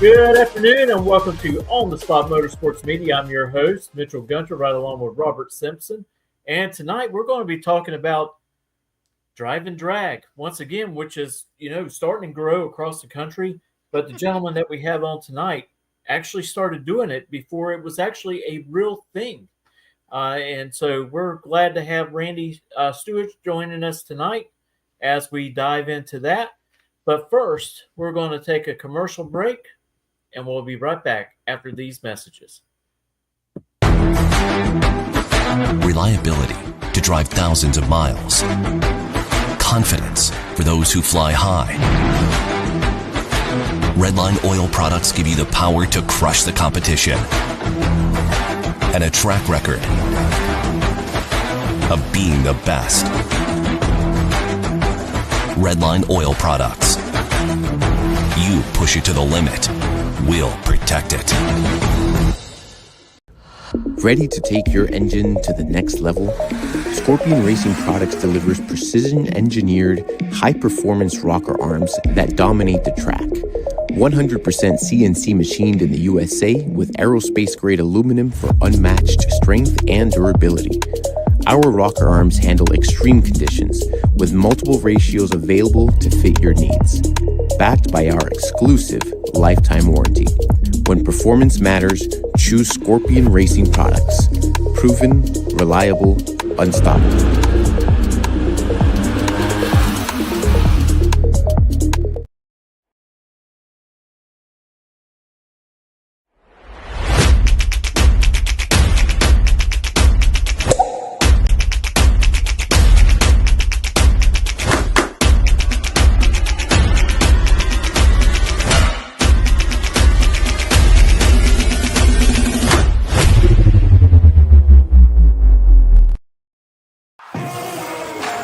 Good afternoon and welcome to On the Spot Motorsports Media. I'm your host, Mitchell Gunter, right along with Robert Simpson. And tonight we're going to be talking about drive and drag once again, which is, starting to grow across the country. But the gentleman that we have on tonight actually started doing it before it was actually a real thing. And so we're glad to have Randy Seward joining us tonight as we dive into that. But first, we're going to take a commercial break, and we'll be right back after these messages. Reliability to drive thousands of miles. Confidence for those who fly high. Redline oil products give you the power to crush the competition. And a track record of being the best. Redline oil products. You push it to the limit. We'll protect it. Ready to take your engine to the next level? Scorpion Racing Products delivers precision-engineered, high-performance rocker arms that dominate the track. 100% CNC machined in the USA with aerospace-grade aluminum for unmatched strength and durability. Our rocker arms handle extreme conditions with multiple ratios available to fit your needs. Backed by our exclusive lifetime warranty. When performance matters, choose Scorpion Racing Products. Proven, reliable, unstoppable.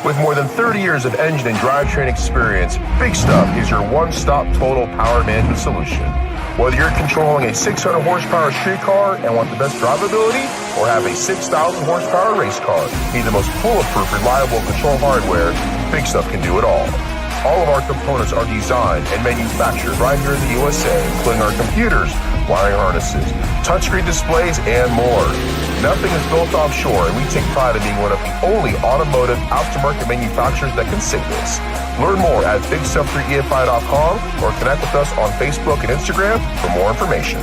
With more than 30 years of engine and drivetrain experience, Big Stuff is your one-stop total power management solution. Whether you're controlling a 600 horsepower street car and want the best drivability, or have a 6,000 horsepower race car, need the most bulletproof, reliable control hardware, Big Stuff can do it all. All of our components are designed and manufactured right here in the USA, including our computers, wiring harnesses, touchscreen displays, and more. Nothing is built offshore, and we take pride in being one of the only automotive aftermarket manufacturers that can say this. Learn more at BigStuff3EFI.com or connect with us on Facebook and Instagram for more information.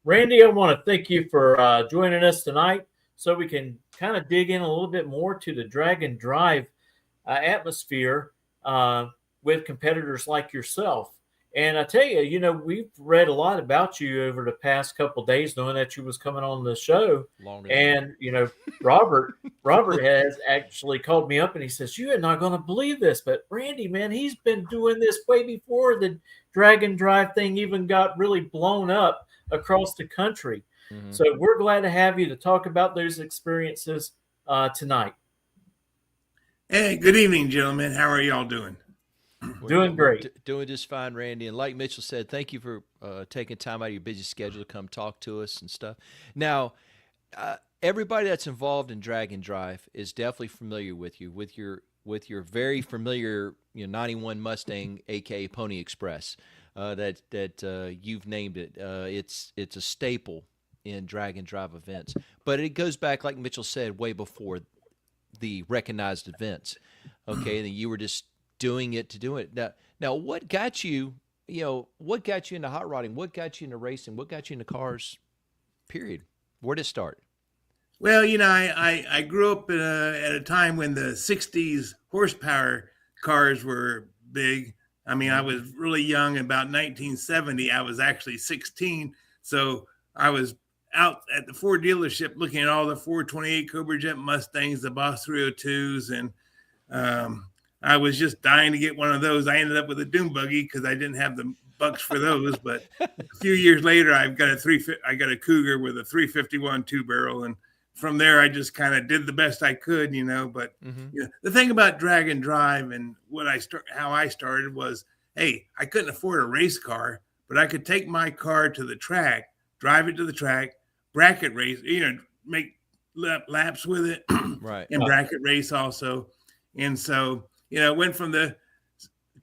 Randy, I want to thank you for joining us tonight so we can kind of dig in a little bit more to the drag and drive atmosphere with competitors like yourself. And I tell you, we've read a lot about you over the past couple of days, knowing that you was coming on the show. And, Robert has actually called me up and he says, "You are not going to believe this, but Randy, man, he's been doing this way before the drag and drive thing even got really blown up across the country." Mm-hmm. So we're glad to have you to talk about those experiences tonight. Hey, good evening, gentlemen. How are y'all doing? Doing great. Doing just fine, Randy. And like Mitchell said, thank you for taking time out of your busy schedule to come talk to us and stuff. Now, everybody that's involved in drag and drive is definitely familiar with you, with your very familiar 91 Mustang, aka Pony Express, that you've named it. It's a staple in drag and drive events. But it goes back, like Mitchell said, way before the recognized events. Okay, and you were just doing it to do it. Now, what got you? What got you into hot rodding? What got you into racing? What got you into cars? Period. Where did it start? Well, I grew up at a time when the '60s horsepower cars were big. I mean, I was really young. About 1970, I was actually 16, so I was out at the Ford dealership looking at all the 428 Cobra Jet Mustangs, the Boss 302s, and I was just dying to get one of those. I ended up with a dune buggy because I didn't have the bucks for those. But a few years later, I got a Cougar with a 351 two barrel, and from there, I just kind of did the best I could, But the thing about drag and drive and how I started was, hey, I couldn't afford a race car, but I could take my car to the track, drive it to the track, bracket race, make laps with it, right, and bracket race also. And so, went from the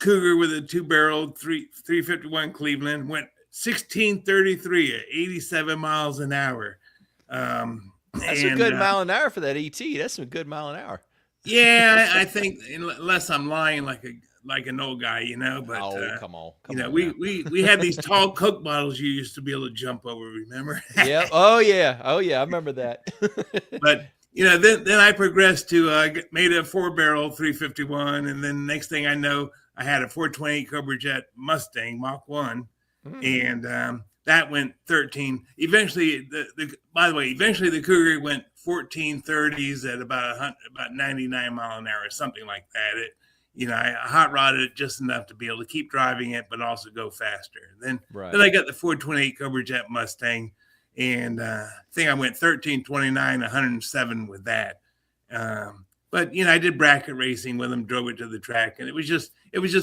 Cougar with a 2-barrel 351 Cleveland, went 1633 at 87 miles an hour. That's a good mile an hour for that ET. That's a good mile an hour. Yeah, I think, unless I'm lying like an old guy, But come on, we had these tall Coke bottles you used to be able to jump over. Remember? Yeah. Oh yeah. I remember that. But then I progressed to made a 4-barrel 351, and then next thing I know, I had a 428 Cobra Mustang Mach 1, and that went 13. Eventually, the Cougar went 1430s at about 99 mile an hour, something like that. I hot rodded it just enough to be able to keep driving it, but also go faster. Then I got the 428 Cobra Mustang, and I think I went 1329, 107 with that. But I did bracket racing with them, drove it to the track, and it was just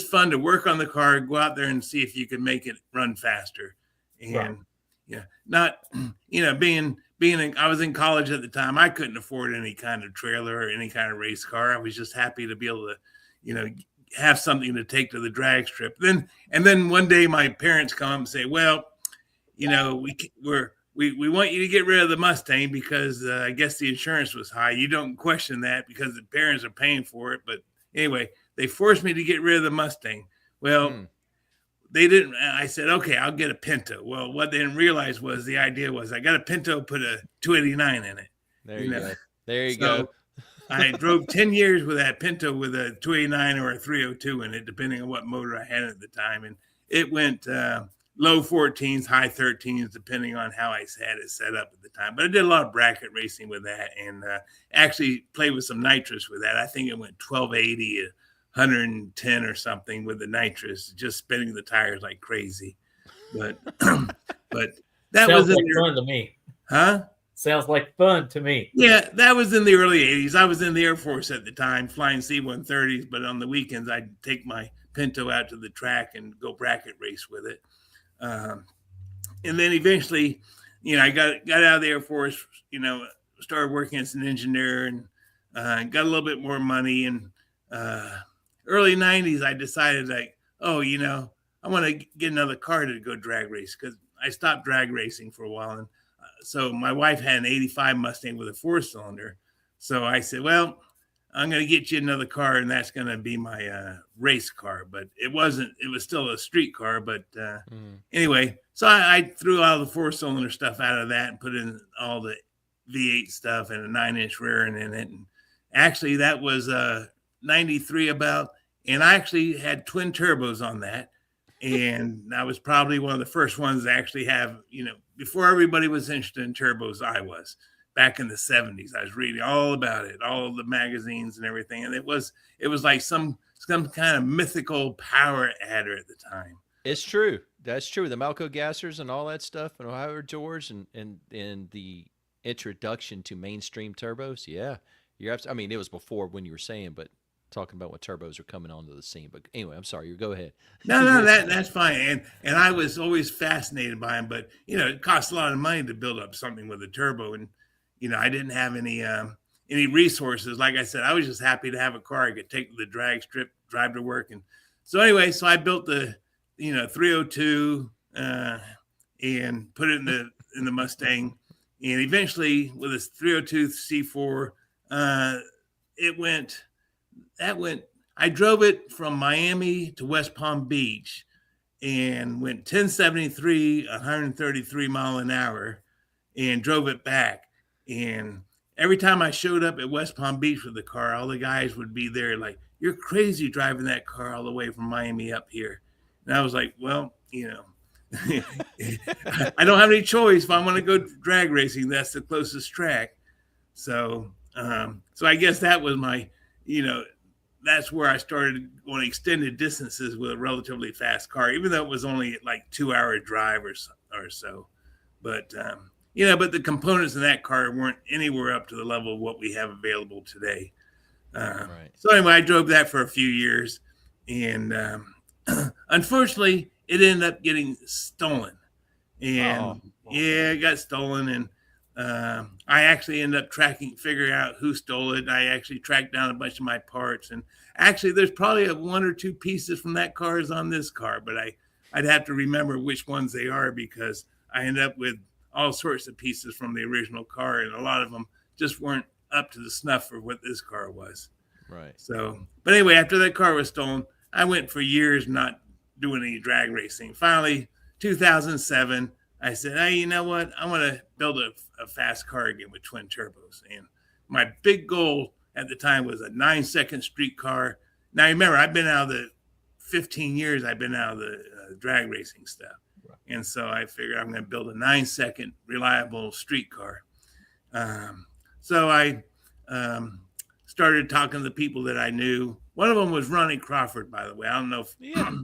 fun to work on the car, go out there and see if you could make it run faster. And not I was in college at the time. I couldn't afford any kind of trailer or any kind of race car. I was just happy to be able to, have something to take to the drag strip. Then one day my parents come up and say, well, we want you to get rid of the Mustang because I guess the insurance was high. You don't question that because the parents are paying for it. But anyway, they forced me to get rid of the Mustang. Well, they didn't. I said, okay, I'll get a Pinto. Well, what they didn't realize was the idea was I got a Pinto, put a 289 in it. There you go. There you go. I drove 10 years with that Pinto with a 289 or a 302 in it, depending on what motor I had at the time. And it went low 14s, high 13s, depending on how I had it set up at the time. But I did a lot of bracket racing with that, and actually played with some nitrous with that. I think it went 1280, 110 or something with the nitrous, just spinning the tires like crazy. But that Sounds was like fun to me. Huh? Sounds like fun to me. Yeah, that was in the early 80s. I was in the Air Force at the time, flying C-130s, but on the weekends, I'd take my Pinto out to the track and go bracket race with it. And then eventually, I got out of the Air Force, started working as an engineer and got a little bit more money. And early 90s, I decided I want to get another car to go drag race because I stopped drag racing for a while. And so my wife had an 85 Mustang with a 4-cylinder. So I said, well, I'm going to get you another car, and that's going to be my race car. But it was still a street car. But anyway, so I threw all the 4-cylinder stuff out of that and put in all the V8 stuff and a 9-inch rear end in it. And actually, that was 93 about, and I actually had twin turbos on that. And I was probably one of the first ones to actually have, before everybody was interested in turbos, I was. Back in the 70s, I was reading all about it, all of the magazines and everything. And it was like some kind of mythical power adder at the time. It's true. That's true. The Malco gassers and all that stuff, and Ohio George and the introduction to mainstream turbos. Yeah. It was before when you were saying, but talking about when turbos are coming onto the scene. But anyway, I'm sorry, you go ahead. No, that's fine. And I was always fascinated by them, but it costs a lot of money to build up something with a turbo. And I didn't have any resources. Like I said, I was just happy to have a car I could take to the drag strip, drive to work. And so anyway, I built the 302 and put it in the Mustang. And eventually with this 302 C4, I drove it from Miami to West Palm Beach and went 1073, 133 mile an hour and drove it back. And every time I showed up at West Palm Beach with the car, all the guys would be there like, you're crazy driving that car all the way from Miami up here. And I was like, well, I don't have any choice. If I want to go drag racing, that's the closest track. So I guess that was my, that's where I started going extended distances with a relatively fast car, even though it was only like 2-hour drive or so. But, but the components in that car weren't anywhere up to the level of what we have available today. Right. So anyway, I drove that for a few years, and unfortunately, it ended up getting stolen. And it got stolen. I actually ended up figuring out who stole it. I actually tracked down a bunch of my parts, and actually there's probably one or two pieces from that car is on this car, but I'd have to remember which ones they are because I ended up with all sorts of pieces from the original car, and a lot of them just weren't up to the snuff for what this car was. Right. So, but anyway, after that car was stolen, I went for years not doing any drag racing. Finally, 2007, I said, hey, you know what? I want to build a fast car again with twin turbos. And my big goal at the time was a 9-second street car. Now, remember, I've been out of the 15 years, I've been out of the drag racing stuff. Right. And so I figured I'm going to build a 9-second reliable street car. So I started talking to the people that I knew. One of them was Ronnie Crawford, by the way. I don't know if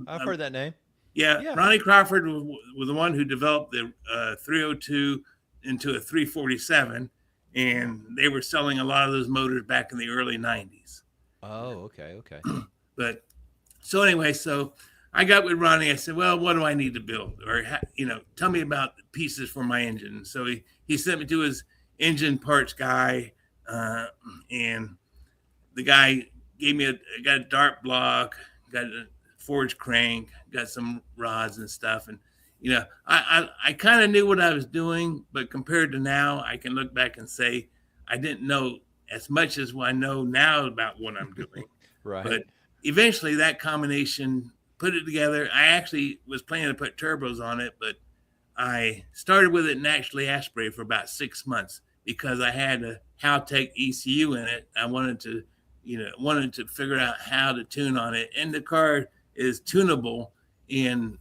I've heard that name. Yeah, Ronnie Crawford was the one who developed the 302 into a 347, and they were selling a lot of those motors back in the early 90s. Oh, okay. But so anyway, so I got with Ronnie. I said, well, what do I need to build? Or, tell me about the pieces for my engine. So he sent me to his engine parts guy, and the guy gave me got a dart block, got a forged crank, got some rods and stuff. And, I kind of knew what I was doing, but compared to now, I can look back and say, I didn't know as much as I know now about what I'm doing. Right. But eventually that combination put it together. I actually was planning to put turbos on it, but I started with it naturally aspirated for about 6 months because I had a Haltech ECU in it. I wanted to figure out how to tune on it. And the car is tunable in,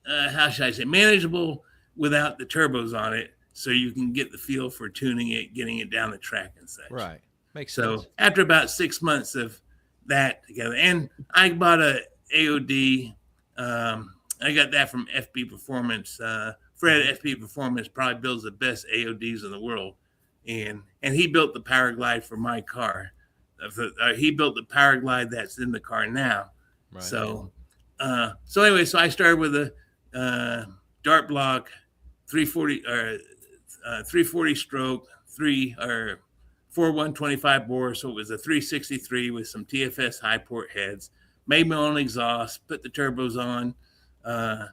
how should I say, manageable without the turbos on it. So you can get the feel for tuning it, getting it down the track and such. Right. Makes sense. So after about 6 months of that together, and I bought a AOD. I got that from FP Performance. Fred FP Performance probably builds the best AODs in the world. And he built the Power Glide for my car. He built the Power Glide that's in the car now. Right. So anyway, so I started with a dart block 340 or 340 stroke 4125 bore. So it was a 363 with some TFS high port heads. Made my own exhaust, put the turbos on. I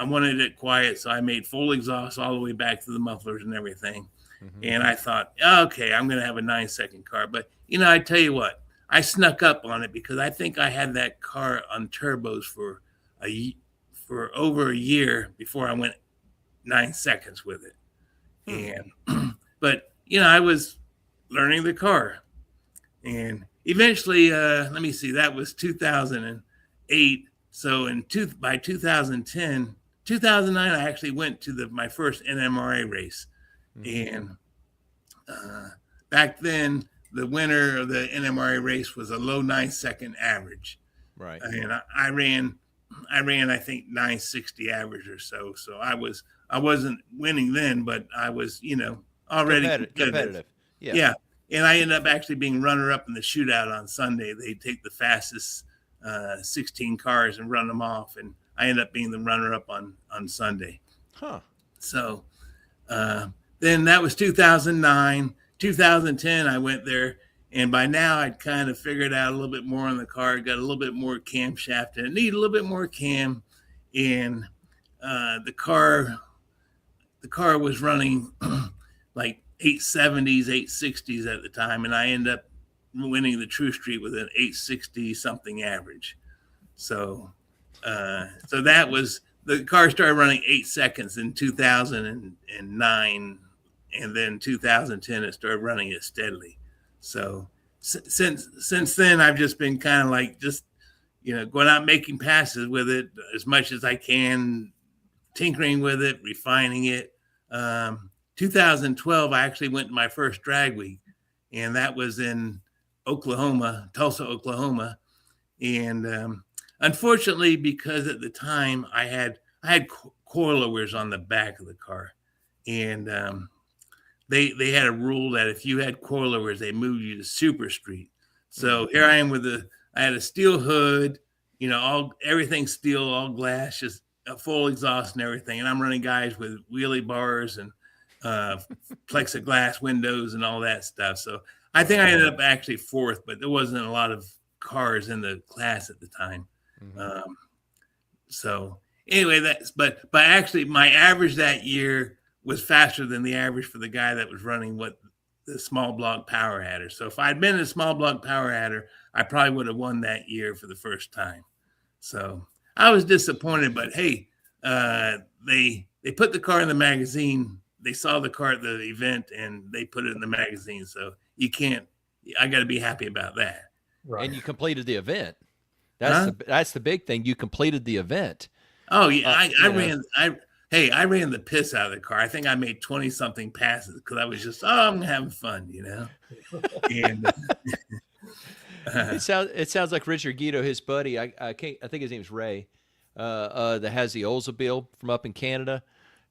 wanted it quiet, so I made full exhaust all the way back to the mufflers and everything. Mm-hmm. And I thought, okay, I'm going to have a 9-second car. But, I tell you what, I snuck up on it because I think I had that car on turbos for over a year before I went 9 seconds with it. And, but, I was learning the car. And eventually, let me see, that was 2008. So by 2010, 2009, I actually went to my first NMRA race. Mm-hmm. And back then, the winner of the NMRA race was a low 9-second average. Right. And I ran, I think 960 average or so. So I wasn't winning then, but I was, already competitive. Yeah. And I ended up actually being runner-up in the shootout on Sunday. They take the fastest 16 cars and run them off, and I ended up being the runner-up on Sunday. Huh. So then that was 2009. 2010, I went there, and by now I'd kind of figured out a little bit more on the car, got a little bit more camshaft, and it needed a little bit more cam. And the car was running like 870s, 860s at the time, and I ended up winning the True Street with an 860 something average. So that was, the car started running 8 seconds in 2009, and then 2010 it started running it steadily. So since then I've just been kind of like just going out making passes with it as much as I can, tinkering with it, refining it. 2012 I actually went to my first drag week, and that was in Tulsa, Oklahoma. And unfortunately, because at the time I had coilovers on the back of the car, and they had a rule that if you had coilovers, they moved you to Super Street. So here I am I had a steel hood, everything steel, all glass, just a full exhaust and everything. And I'm running guys with wheelie bars and plexiglass windows and all that stuff. So I think I ended up actually fourth, but there wasn't a lot of cars in the class at the time. So anyway, but actually my average that year was faster than the average for the guy that was running the small block power adder. So if I'd been a small block power adder, I probably would have won that year for the first time. So I was disappointed, but hey, they put the car in the magazine. They saw the car at the event and they put it in the magazine. So I got to be happy about that. Right. And you completed the event. That's the big thing. You completed the event. Oh yeah, I ran the piss out of the car. I think I made 20 something passes because I was just I'm having fun, And it sounds like Richard Guido, his buddy. I think his name's Ray. That has the Oldsmobile from up in Canada,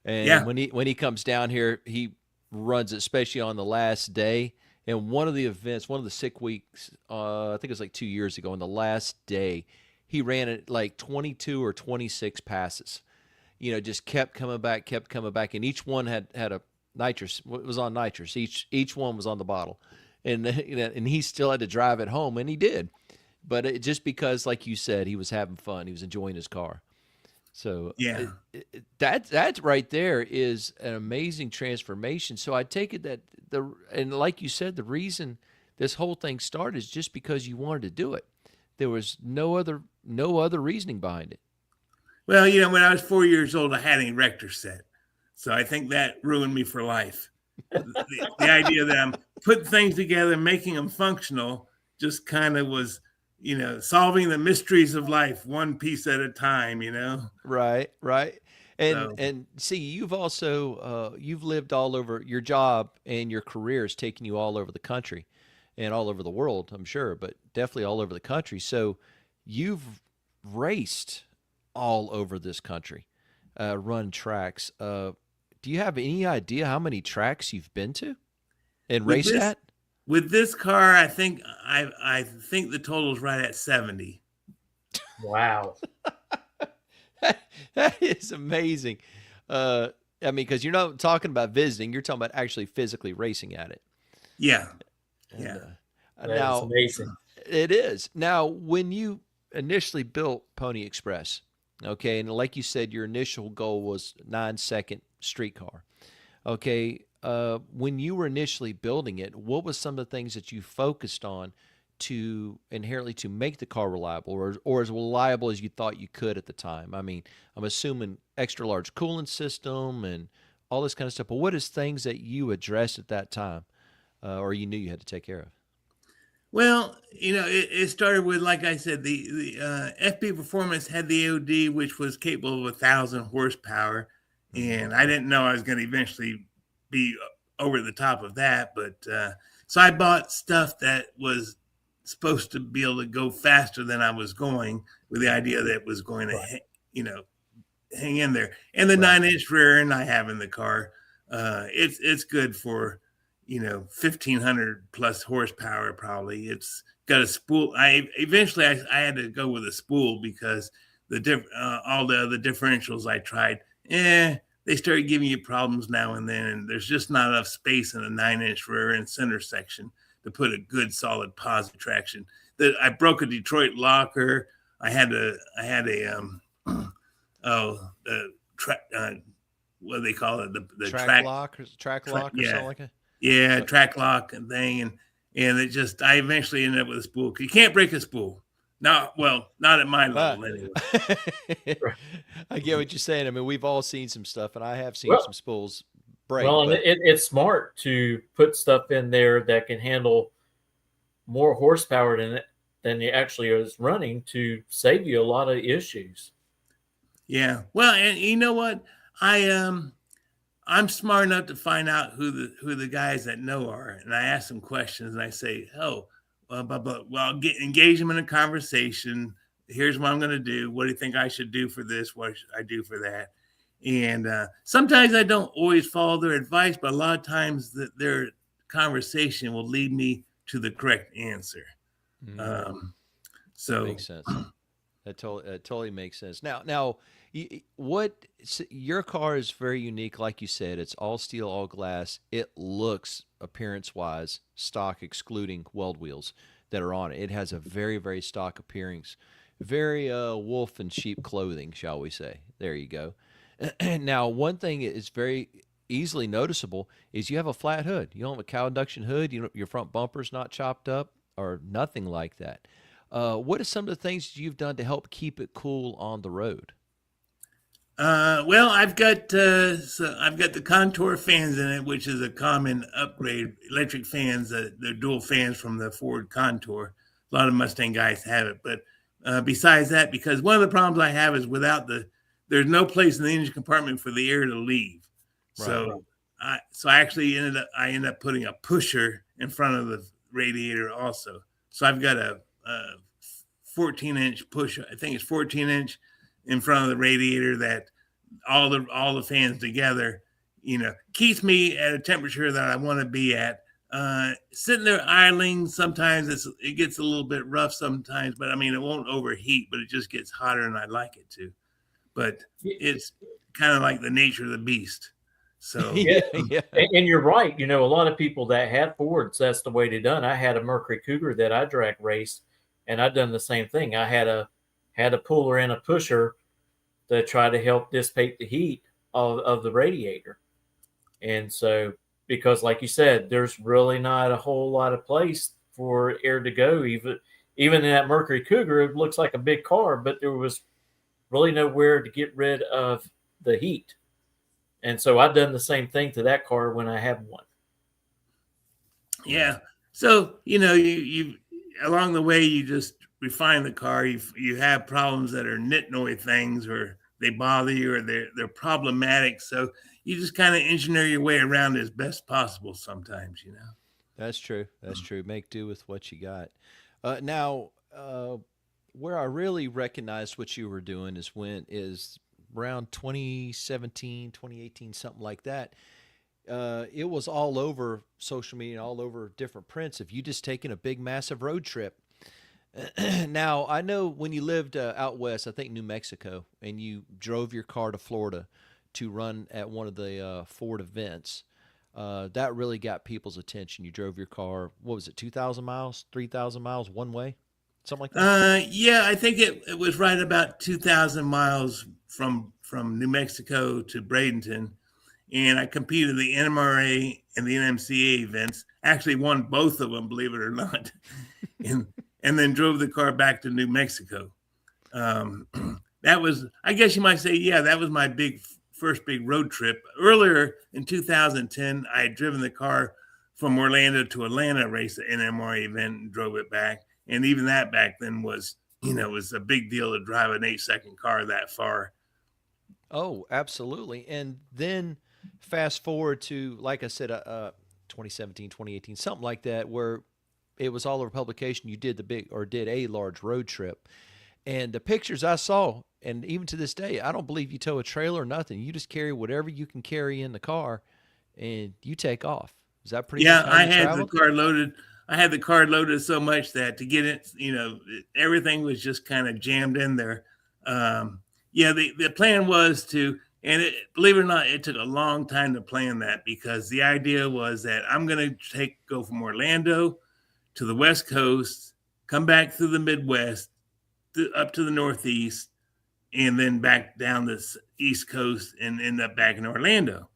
and when he comes down here, he runs it, especially on the last day. And one of the events, one of the sick weeks, I think it was like 2 years ago, on the last day, he ran it like 22 or 26 passes. Just kept coming back, and each one had a nitrous. It was on nitrous. Each one was on the bottle, and he still had to drive it home, and he did. But just because, like you said, he was having fun, he was enjoying his car. So yeah, that right there is an amazing transformation. So I take it that and like you said, the reason this whole thing started is just because you wanted to do it. There was no other reasoning behind it. Well, when I was 4 years old, I had an erector set, so I think that ruined me for life. The idea that I'm putting things together, making them functional, just kind of was. Solving the mysteries of life one piece at a time, Right. And see, you've also, you've lived all over. Your job and your career has taken you all over the country and all over the world, I'm sure, but definitely all over the country. So you've raced all over this country, run tracks. Do you have any idea how many tracks you've been to and raced at? With this car, I think the total is right at 70. Wow. That is amazing. Because you're not talking about visiting, you're talking about actually physically racing at it. Yeah. That's amazing. It is. Now, when you initially built Pony Express, okay, and like you said, your initial goal was 9-second streetcar. Okay. When you were initially building it, what was some of the things that you focused on to inherently to make the car reliable or as reliable as you thought you could at the time? I mean, I'm assuming extra large coolant system and all this kind of stuff, but what is things that you addressed at that time or you knew you had to take care of? Well, it started with, like I said, the FP Performance had the AOD, which was capable of 1,000 horsepower. And I didn't know I was going to eventually be over the top of that, but so I bought stuff that was supposed to be able to go faster than I was going, with the idea that it was going to hang in there. And the 9-inch rear end I have in the car, it's good for 1,500 plus horsepower. Probably it's got a spool. I had to go with a spool because all the other differentials I tried, they started giving you problems now and then, and there's just not enough space in a 9-inch rear end center section to put a good solid positive traction. I broke a Detroit locker. I had a what do they call it? The track lock or something like that. Yeah, track lock and thing, and I eventually ended up with a spool. You can't break a spool. Not at my level anyway. I get what you're saying. I mean, we've all seen some stuff, and I have seen some spools break. Well, and it's smart to put stuff in there that can handle more horsepower than you actually is running to save you a lot of issues. Yeah. Well, and you know what? I'm smart enough to find out who the guys that know are, and I ask them questions, and I say, I'll engage them in a conversation. Here's what I'm going to do. What do you think I should do for this? What should I do for that? And sometimes I don't always follow their advice, but a lot of times their conversation will lead me to the correct answer. So makes sense. That totally makes sense. Now, your car is very unique, like you said. It's all steel, all glass. It looks appearance-wise stock, excluding weld wheels that are on it. It has a very, very stock appearance, very wolf in sheep clothing, shall we say? There you go. Now, one thing is very easily noticeable is you have a flat hood. You don't have a cow induction hood. Your front bumper's not chopped up or nothing like that. What are some of the things you've done to help keep it cool on the road? Well, I've got the Contour fans in it, which is a common upgrade. Electric fans, they're dual fans from the Ford Contour. A lot of Mustang guys have it, but besides that, because one of the problems I have is there's no place in the engine compartment for the air to leave. Right. So I actually ended up putting a pusher in front of the radiator also. So I've got a 14-inch pusher. I think it's 14-inch in front of the radiator that all the fans together, keeps me at a temperature that I want to be at. Sitting there idling, sometimes it gets a little bit rough sometimes, but I mean, it won't overheat, but it just gets hotter and I like it to. But it's kind of like the nature of the beast. So yeah. And you're right. A lot of people that had Fords, that's the way they done. I had a Mercury Cougar that I drag raced, and I done the same thing. I had a puller and a pusher to try to help dissipate the heat of the radiator. And so, because like you said, there's really not a whole lot of place for air to go. Even in that Mercury Cougar, it looks like a big car, but there was really nowhere to get rid of the heat. And so I've done the same thing to that car when I had one. Yeah. So, you along the way, you just refine the car. You have problems that are nitnoid things, or they bother you, or they're problematic. So you just kind of engineer your way around as best possible sometimes, That's true. That's true. Make do with what you got. Now, where I really recognized what you were doing is around 2017, 2018, something like that. It was all over social media, all over different prints of you just taking a big, massive road trip. Now, I know when you lived out west, I think New Mexico, and you drove your car to Florida to run at one of the Ford events, that really got people's attention. You drove your car, what was it, 2,000 miles, 3,000 miles one way? Something like that? Yeah, I think it was right about 2,000 miles from New Mexico to Bradenton. And I competed in the NMRA and the NMCA events. Actually won both of them, believe it or not. and then drove the car back to New Mexico. That was, I guess you might say, that was my first big road trip. Earlier in 2010, I had driven the car from Orlando to Atlanta, raced the NMRA event, and drove it back. And even that back then was, was a big deal to drive an 8-second car that far. Oh, absolutely. And then fast forward to, like I said, 2017, 2018, something like that, where it was all over publication. You did did a large road trip. And the pictures I saw, and even to this day, I don't believe you tow a trailer or nothing. You just carry whatever you can carry in the car and you take off. Is that pretty much how I you had traveled? the car loaded. I had the car loaded so much that to get it, everything was just kind of jammed in there. The plan was to, believe it or not, it took a long time to plan that, because the idea was that I'm going to go from Orlando to the West Coast, come back through the Midwest, up to the Northeast, and then back down the East Coast and end up back in Orlando.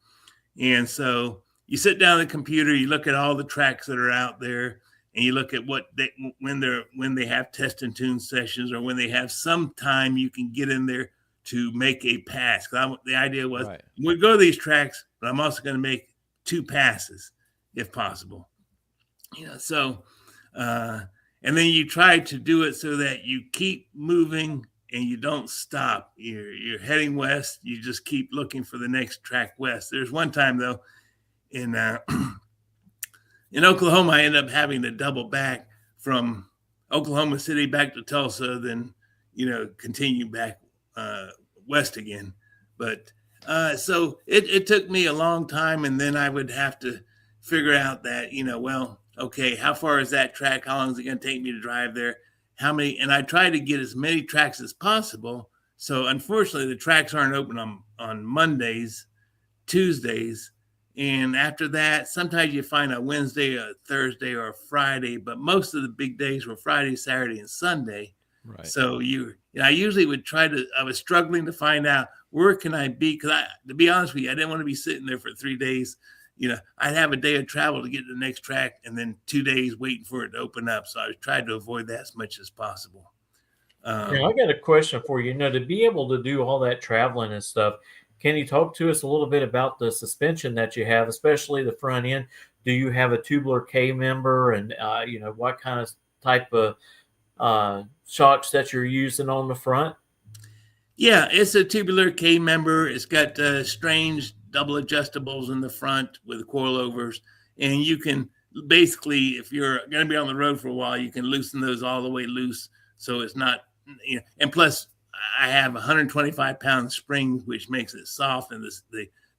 And so you sit down at the computer, you look at all the tracks that are out there, and you look at when they have test and tune sessions, or when they have some time you can get in there to make a pass. The idea was, right, we go to these tracks, but I'm also going to make 2 passes if possible. And then you try to do it so that you keep moving and you don't stop. You're heading west. You just keep looking for the next track west. There's one time, though, in Oklahoma, I ended up having to double back from Oklahoma City back to Tulsa, then, continue back west again. But so it took me a long time, and then I would have to figure out that, okay, how far is that track? How long is it going to take me to drive there? how many, and I try to get as many tracks as possible. So unfortunately, the tracks aren't open on Mondays, Tuesdays, and after that, sometimes you find a Wednesday, a Thursday, or a Friday, but most of the big days were Friday, Saturday, and Sunday. Right. So I usually would I was struggling to find out where can I be, because to be honest with you, I didn't want to be sitting there for 3 days. I'd have a day of travel to get to the next track and then 2 days waiting for it to open up. So I tried to avoid that as much as possible. Now, I got a question for you. To be able to do all that traveling and stuff, can you talk to us a little bit about the suspension that you have, especially the front end? Do you have a tubular K member, and what kind of type of shocks that you're using on the front? Yeah, it's a tubular K member. It's got strange double adjustables in the front with coilovers, and you can basically, if you're going to be on the road for a while, you can loosen those all the way loose, so it's not. And plus, I have 125-pound springs, which makes it soft, and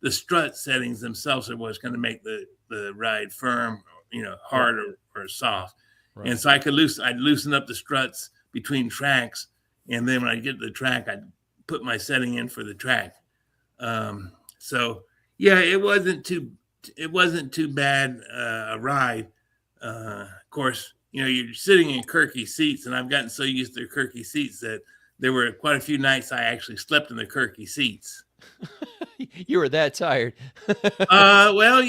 the strut settings themselves are what's going to make the ride firm, hard or soft. Right. And so I'd loosen up the struts between tracks, and then when I get to the track, I'd put my setting in for the track. So yeah, it wasn't too bad a ride. Of course, you're sitting in Kirky seats, and I've gotten so used to the Kirky seats that there were quite a few nights I actually slept in the Kirky seats. You were that tired. Well,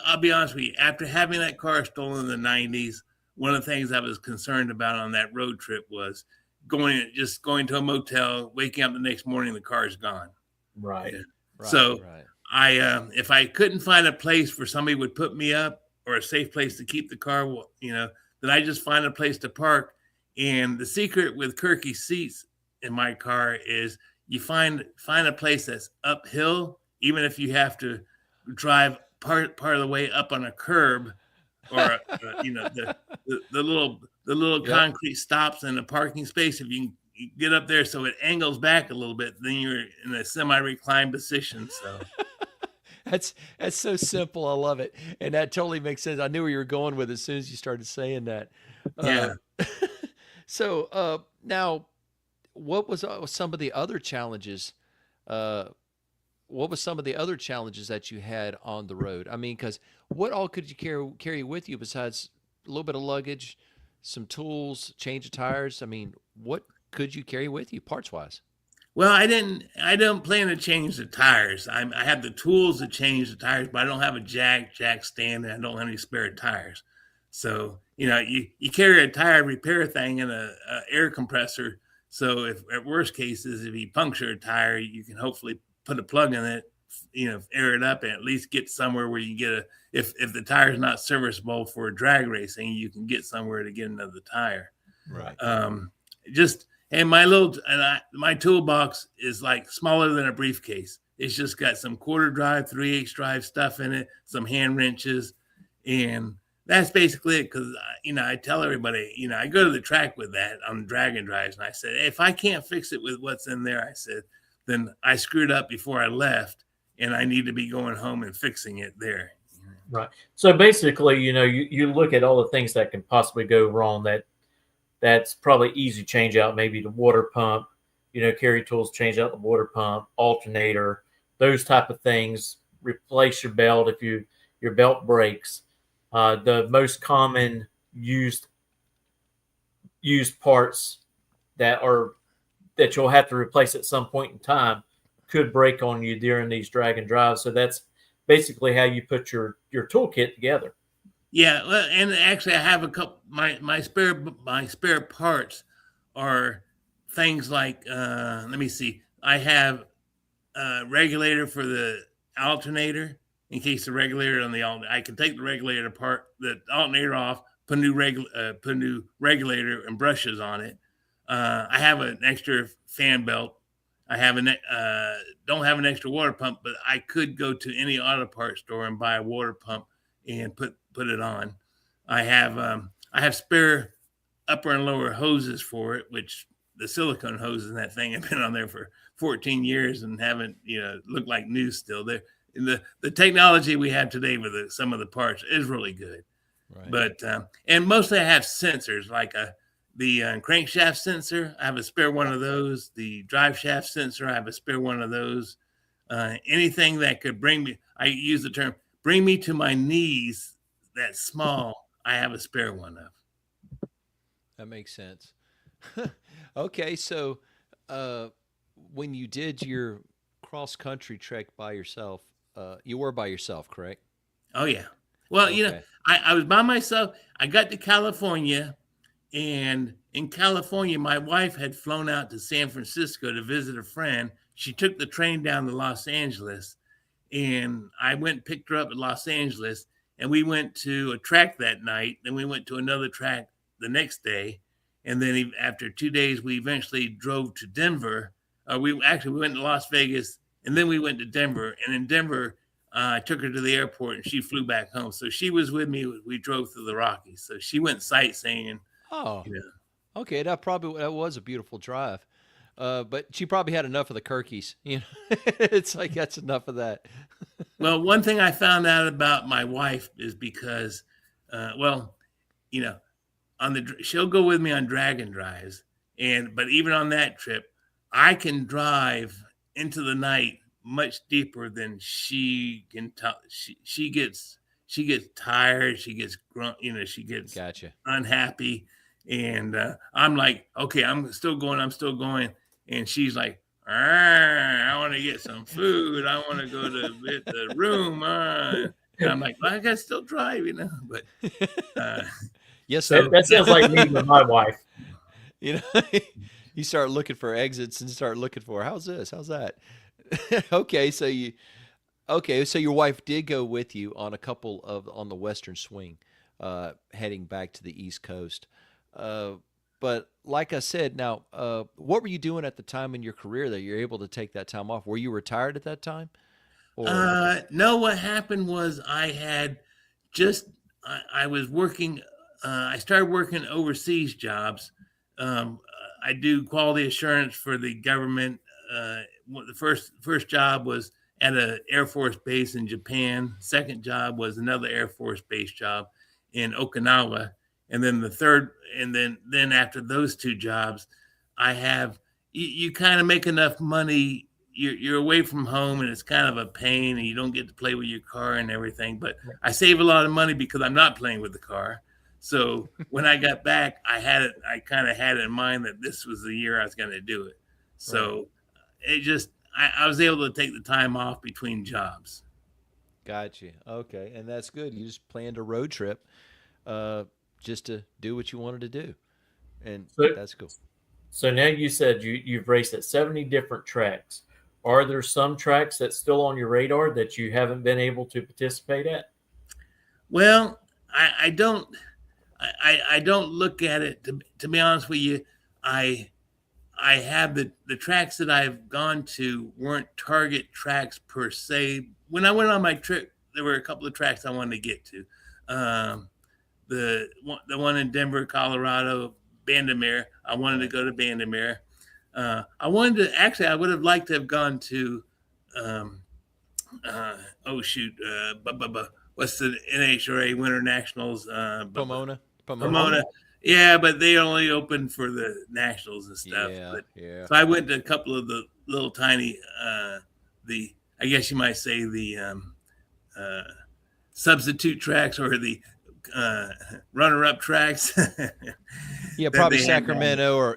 I'll be honest with you. After having that car stolen in the 90s, one of the things I was concerned about on that road trip was going to a motel, waking up the next morning, the car's gone. Right. Yeah. Right, so right. if I couldn't find a place where somebody would put me up or a safe place to keep the car, then I just find a place to park. And the secret with Kirky seats in my car is you find a place that's uphill, even if you have to drive part of the way up on a curb, or the little concrete stops in the parking space. If you can get up there so it angles back a little bit, then you're in a semi-reclined position. So that's so simple. I love it, and that totally makes sense. I knew where you were going with it as soon as you started saying that. Yeah. So now, what was some of the other challenges? What was some of the other challenges that you had on the road? I mean, because what all could you carry with you besides a little bit of luggage, some tools, change of tires? I mean, what could you carry with you parts wise? Well, I don't plan to change the tires. I have the tools to change the tires, but I don't have a jack stand, and I don't have any spare tires. So, you carry a tire repair thing and a air compressor. So if at worst cases, if you puncture a tire, you can hopefully put a plug in it, air it up, and at least get somewhere where you get if the tire is not serviceable for drag racing, you can get somewhere to get another tire. Right. And my toolbox is like smaller than a briefcase. It's just got some quarter drive, 3/8 drive stuff in it, some hand wrenches, and that's basically it. Because I tell everybody, I go to the track with that on drag and drives, and I said, hey, if I can't fix it with what's in there, I said, then I screwed up before I left, and I need to be going home and fixing it there. Right. So basically, you look at all the things that can possibly go wrong. That's probably easy change out. Maybe the water pump, carry tools, change out the water pump, alternator, those type of things. Replace your belt if your belt breaks. The most common used parts that you'll have to replace at some point in time could break on you during these drag and drives. So that's basically how you put your toolkit together. Yeah, well, and actually, I have a couple. My spare parts are things like. Let me see. I have a regulator for the alternator in case the regulator on the alternator. I can take the regulator apart, the alternator off, put a new regulator and brushes on it. I have an extra fan belt. I have don't have an extra water pump, but I could go to any auto parts store and buy a water pump and put it on. I have spare upper and lower hoses for it, which the silicone hoses in that thing have been on there for 14 years and haven't looked like new still. The technology we have today with some of the parts is really good. Right. But and mostly I have sensors like the crankshaft sensor, I have a spare one of those. The drive shaft sensor, I have a spare one of those. Anything that could bring me, I use the term, bring me to my knees, that small, I have a spare one of. That makes sense. Okay, so when you did your cross country trek by yourself, you were by yourself, correct? Oh yeah. Well, Okay. I was by myself. I got to California, and in California, my wife had flown out to San Francisco to visit a friend. She took the train down to Los Angeles, and I went and picked her up at Los Angeles, and we went to a track that night. Then we went to another track the next day, and then after 2 days, we eventually drove to Denver. We went to Las Vegas, and then we went to Denver. And in Denver, I took her to the airport, and she flew back home. So she was with me. We drove through the Rockies. So she went sightseeing. Oh, You know. okay. That was a beautiful drive. But she probably had enough of the Kirkies. It's like that's enough of that. Well, one thing I found out about my wife is because, she'll go with me on dragon drives, but even on that trip, I can drive into the night much deeper than she can. She gets tired. She gets she gets Gotcha. unhappy, and I'm like, okay, I'm still going, and she's like, I want to get some food. I want to go to the room. And I'm like, well, I got to still drive, But Yes, So sir. that sounds like me with my wife. You you start looking for exits and start looking for how's this, how's that. Okay, so your wife did go with you on a couple on the Western Swing, heading back to the East Coast. But like I said, now, what were you doing at the time in your career that you're able to take that time off? Were you retired at that time? Or No, what happened was I was working. I started working overseas jobs. I do quality assurance for the government. The first job was at an Air Force base in Japan. Second job was another Air Force base job in Okinawa. And then the third, and then after those two jobs, you kind of make enough money. You're away from home, and it's kind of a pain, and you don't get to play with your car and everything. But I save a lot of money because I'm not playing with the car. So when I got back, I kind of had it in mind that this was the year I was going to do it. So I was able to take the time off between jobs. Gotcha. Okay, and that's good. You just planned a road trip, just to do what you wanted to do, and that's cool. So now you said you've raced at 70 different tracks. Are there some tracks that's still on your radar that you haven't been able to participate at? Well, I don't look at it to be honest with you. I have the tracks that I've gone to weren't target tracks per se. When I went on my trip, there were a couple of tracks I wanted to get to. The one in Denver, Colorado, Bandimere. I wanted to go to Bandimere. I would have liked to have gone to, what's the NHRA Winter Nationals? Pomona. Yeah, but they only open for the nationals and stuff. Yeah. So I went to a couple of the little tiny, I guess you might say the substitute tracks or the runner-up tracks. Yeah, probably Sacramento or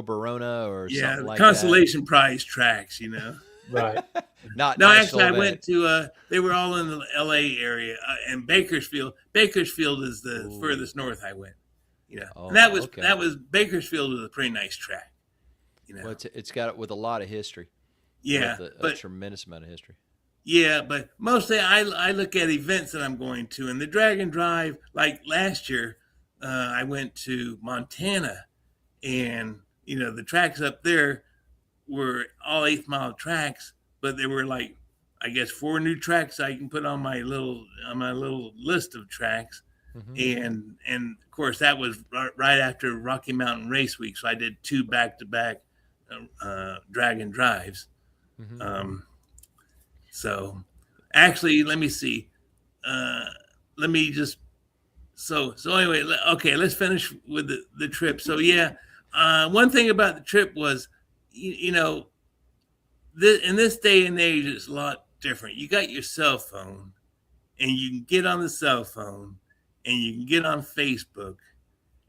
Verona or something like that. Consolation prize tracks, Right. Actually, I went to. They were all in the L.A. area, and Bakersfield. Bakersfield is the furthest north I went. And that was Bakersfield was a pretty nice track. Well, it's got with a lot of history. Yeah, a tremendous amount of history. Yeah, but mostly I look at events that I'm going to, and the Dragon Drive. Like last year, I went to Montana, and the tracks up there were all 8th mile tracks, but there were like, I guess 4 new tracks I can put on my little list of tracks. Mm-hmm. And of course that was right after Rocky Mountain Race Week, so I did 2 back-to-back Dragon Drives. Mm-hmm. So actually, let me see. Let me just So anyway, okay, let's finish with the trip. So yeah, one thing about the trip was, you know, in this day and age, it's a lot different. You got your cell phone, and you can get on the cell phone, and you can get on Facebook,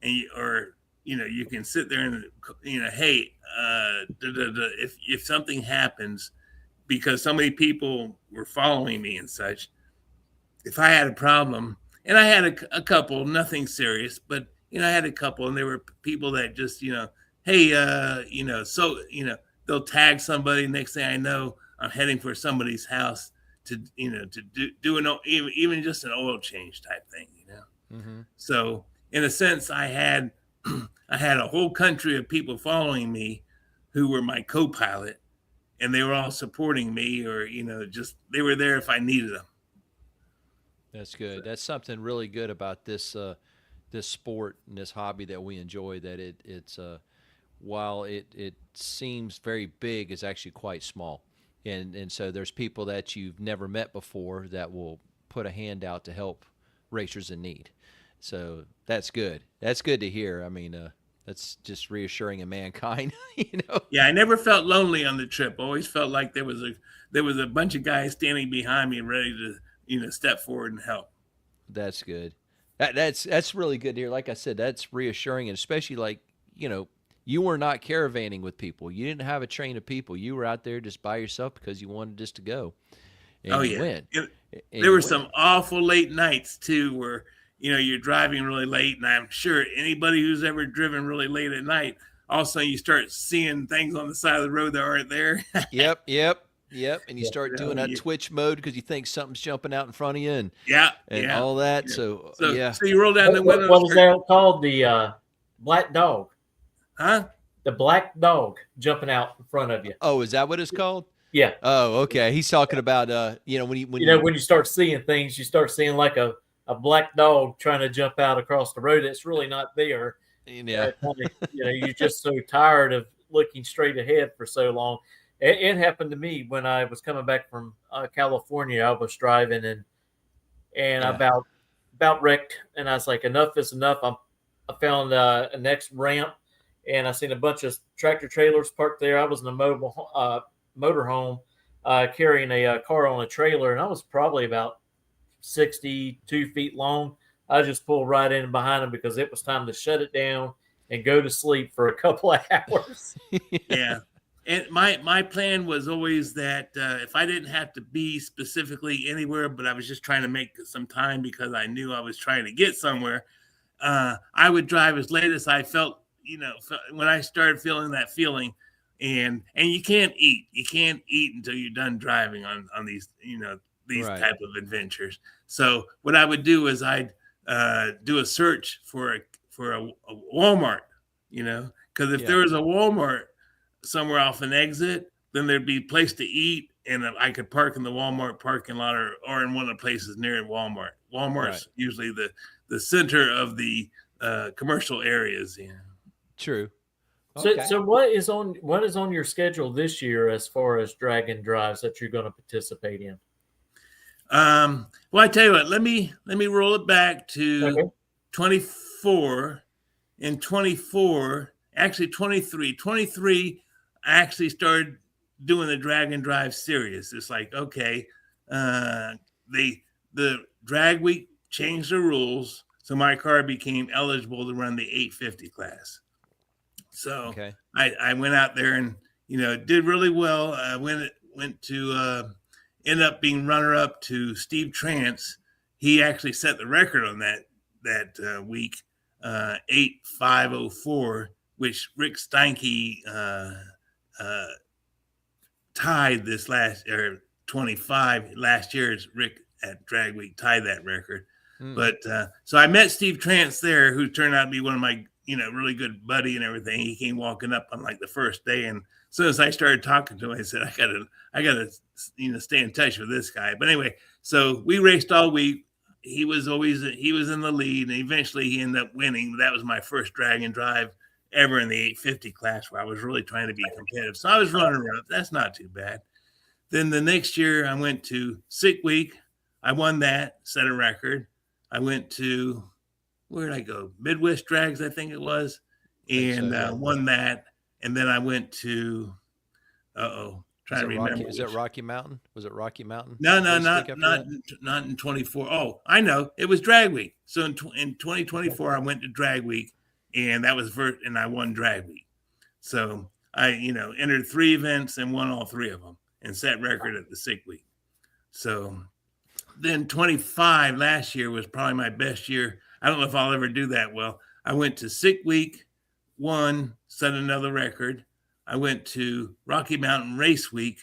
and you can sit there and hey, if something happens, because so many people were following me and such. If I had a problem, and I had a couple, nothing serious, but I had a couple, and there were people that just hey, they'll tag somebody. Next thing I know, I'm heading for somebody's house to do even just an oil change type thing, Mm-hmm. So in a sense, I had a whole country of people following me who were my co-pilot, and they were all supporting me, or just they were there if I needed them. That's good. That's something really good about this this sport and this hobby that we enjoy. That it's while it seems very big, it's actually quite small, and so there's people that you've never met before that will put a hand out to help racers in need. So that's good. That's good to hear. I mean, that's just reassuring in mankind. Yeah, I never felt lonely on the trip. Always felt like there was a bunch of guys standing behind me, ready to step forward and help. That's good. That's really good to hear. Like I said, that's reassuring, and especially like you were not caravanning with people. You didn't have a train of people. You were out there just by yourself because you wanted just to go. And you went. There were some awful late nights too, where you're driving really late, and I'm sure anybody who's ever driven really late at night, all of a sudden you start seeing things on the side of the road that aren't there. Yep. And you start doing that twitch mode because you think something's jumping out in front of you, and all that. Yeah. So So you roll down the window. What is that called? The black dog. Huh? The black dog jumping out in front of you. Oh, is that what it's called? Yeah. Oh, okay. He's talking about when you start seeing things, you start seeing like a black dog trying to jump out across the road. It's really not there. Yeah. You're just so tired of looking straight ahead for so long. It happened to me when I was coming back from California. I was driving and I about wrecked, and I was like, enough is enough. I found a next ramp, and I seen a bunch of tractor trailers parked there. I was in a mobile motorhome carrying a car on a trailer, and I was probably about 62 feet long. I just pulled right in behind them because it was time to shut it down and go to sleep for a couple of hours. Yeah. And my plan was always that if I didn't have to be specifically anywhere, but I was just trying to make some time because I knew I was trying to get somewhere, I would drive as late as I felt, when I started feeling that feeling. And you can't eat. You can't eat until you're done driving on these, these Right. type of adventures. So what I would do is I'd do a search for a Walmart, because if there was a Walmart somewhere off an exit, then there'd be a place to eat, and I could park in the Walmart parking lot or in one of the places near Walmart. Walmart's usually the center of the commercial areas. True. Okay. So what is on your schedule this year as far as dragon drives that you're going to participate in? Well, I tell you what, let me roll it back to 24 and 24, actually 23. 23, I actually started doing the drag and drive series. It's like, okay, the drag week changed the rules, so my car became eligible to run the 850 class. So I went out there and did really well. I went to end up being runner up to Steve Trance. He actually set the record on that week, 8:5:04, which Rick Steinke tied this last 25 last year's Rick at Drag Week tied that record. But so I met Steve Trance there, who turned out to be one of my really good buddy and everything. He came walking up on like the first day, and as soon as I started talking to him, I said, I gotta stay in touch with this guy. But anyway, so we raced all week. He was in the lead, and eventually he ended up winning. That was my first drag and drive ever in the 850 class, where I was really trying to be competitive. So I was running around. That's not too bad. Then the next year I went to Sick Week. I won that, set a record. I went to where did I go? Midwest Drags, I think it was, and yeah. won that. And then I went to, trying to remember. Is that Rocky Mountain? Was it Rocky Mountain? No, Race week after not in 24. Oh, I know. It was Drag Week. So in 2024, I went to Drag Week, and that was and I won Drag Week. So I, entered 3 events and won all 3 of them and set record at the Sick Week. So then 25 last year was probably my best year. I don't know if I'll ever do that well. I went to Sick Week, won, set another record. I went to Rocky Mountain Race Week,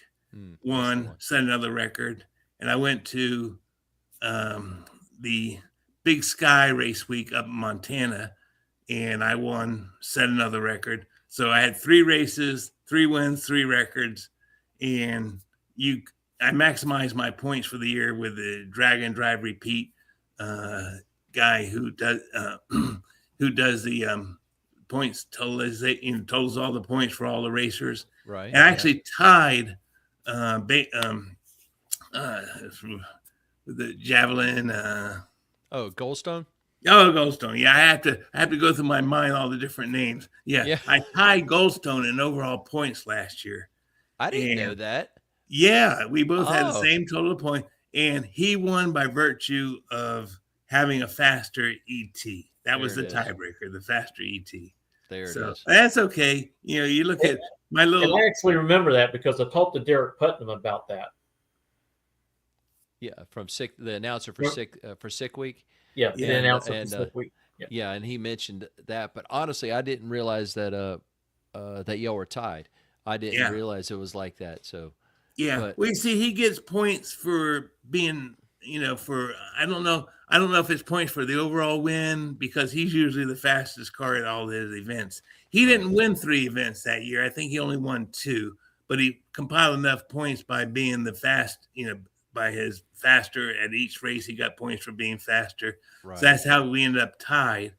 won, set another record. And I went to the Big Sky Race Week up in Montana, and I won, set another record. So I had 3 races, 3 wins, 3 records, and I maximized my points for the year with the Drag and Drive Repeat guy who does the points totals all the points for all the racers. Right. And I actually tied the javelin. Goldstone. Oh, Goldstone. Yeah, I have to go through my mind all the different names. Yeah. I tied Goldstone in overall points last year. I didn't know that. Yeah, we both had the same total point, and he won by virtue of having a faster ET. That was the tiebreaker, the faster ET. There it is. That's okay. You look at my little. I actually remember that because I talked to Derek Putnam about that. Yeah, the announcer for Sick Week. Yeah, the announcer for Sick Week. Yeah, and he mentioned that. But honestly, I didn't realize that that y'all were tied. I didn't realize it was like that. So. Yeah, well, you see, he gets points for being, for I don't know if it's points for the overall win because he's usually the fastest car at all his events. He didn't win 3 events that year. I think he only won 2, but he compiled enough points by being the fast, by his faster at each race. He got points for being faster. Right. So that's how we ended up tied.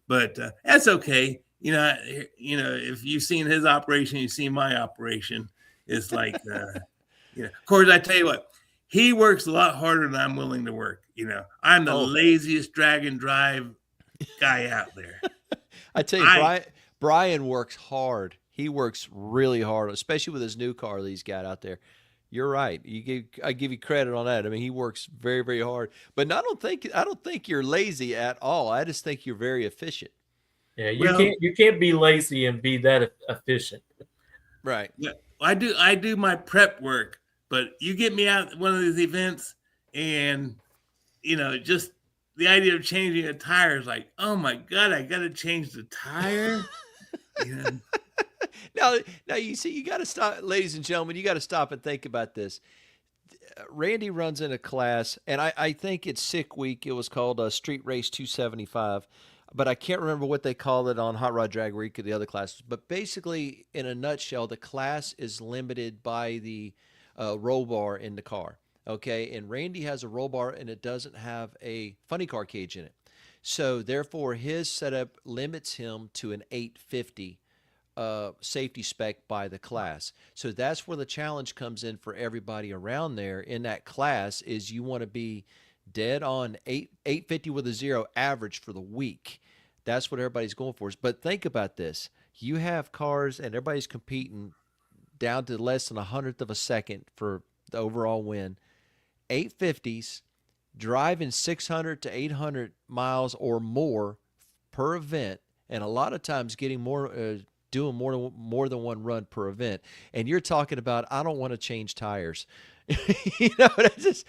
But that's okay. If you've seen his operation, you've seen my operation. It's like. Of course, I tell you what, he works a lot harder than I'm willing to work. I'm the laziest drag and drive guy out there. I tell you, Brian works hard. He works really hard, especially with his new car that he's got out there. You're right. I give you credit on that. I mean, he works very, very hard. But I don't think you're lazy at all. I just think you're very efficient. Yeah, you can't be lazy and be that efficient. Right. Yeah, I do my prep work. But you get me out at one of these events and, just the idea of changing a tire is like, oh, my God, I got to change the tire. Now, you see, you got to stop, ladies and gentlemen, you got to stop and think about this. Randy runs in a class, and I think it's Sick Week. It was called Street Race 275. But I can't remember what they call it on Hot Rod Drag Week or the other classes. But basically, in a nutshell, the class is limited by the roll bar in the car. Okay, and Randy has a roll bar and it doesn't have a funny car cage in it. So therefore his setup limits him to an 850 safety spec by the class. So that's where the challenge comes in for everybody around there in that class is you want to be dead on 850 with a 0 average for the week. That's what everybody's going for. But think about this. You have cars and everybody's competing down to less than 100th of a second for the overall win. 850s, driving 600 to 800 miles or more per event, and a lot of times getting more, doing more than one run per event. And you're talking about, I don't want to change tires. It's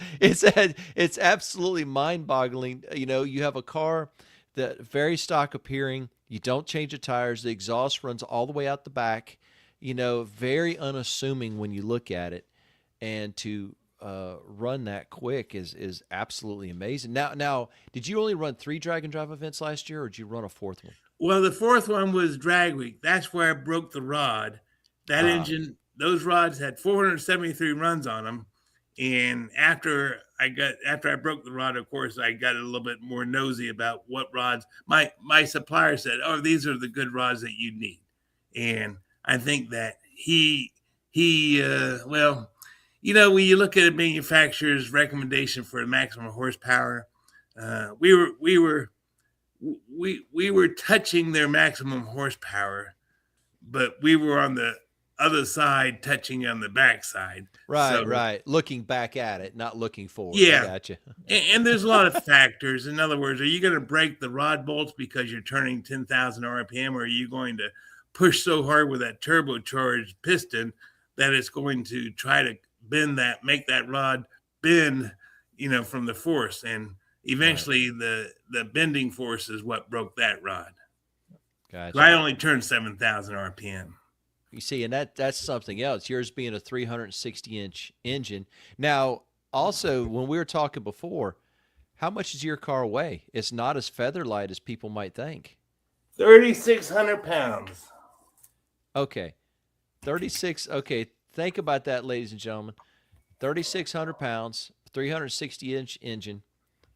absolutely mind-boggling. You have a car that very stock appearing. You don't change the tires. The exhaust runs all the way out the back. Very unassuming when you look at it, and to run that quick is absolutely amazing. Now, did you only run 3 drag and drive events last year, or did you run a 4th one? Well, the 4th one was Drag Week. That's where I broke the rod. That engine, those rods had 473 runs on them, and after I broke the rod, of course, I got a little bit more nosy about what rods. My supplier said, "Oh, these are the good rods that you need," and I think that when you look at a manufacturer's recommendation for a maximum horsepower, we we were touching their maximum horsepower, but we were on the other side touching on the back side. Right, So, right. Looking back at it, not looking forward. Yeah. I gotcha. And there's a lot of factors. In other words, are you going to break the rod bolts because you're turning 10,000 RPM, or are you going to push so hard with that turbocharged piston that it's going to try to make that rod bend, from the force? And eventually the bending force is what broke that rod. Gotcha. So I only turned 7,000 RPM. You see, and that's something else. Yours being a 360-inch engine. Now, also, when we were talking before, how much does your car weigh? It's not as feather light as people might think. 3,600 pounds. Okay. 36. Okay. Think about that, ladies and gentlemen. 3,600 pounds, 360-inch engine,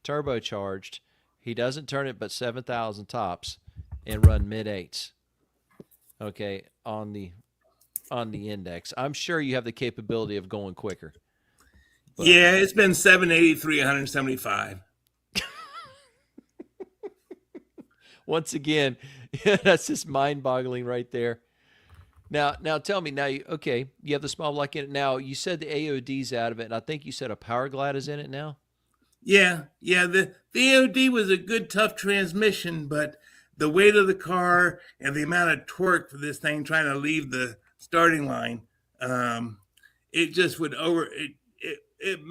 turbocharged. He doesn't turn it but 7,000 tops and run mid-eights. Okay, on the index. I'm sure you have the capability of going quicker. But yeah, it's been 783, 175. once again, that's just mind-boggling right there. Now tell me, you have the small block in it. Now, you said the AOD's out of it, and I think you said a Power Glide is in it now? Yeah. The AOD was a good, tough transmission, but the weight of the car and the amount of torque for this thing trying to leave the starting line, it just would it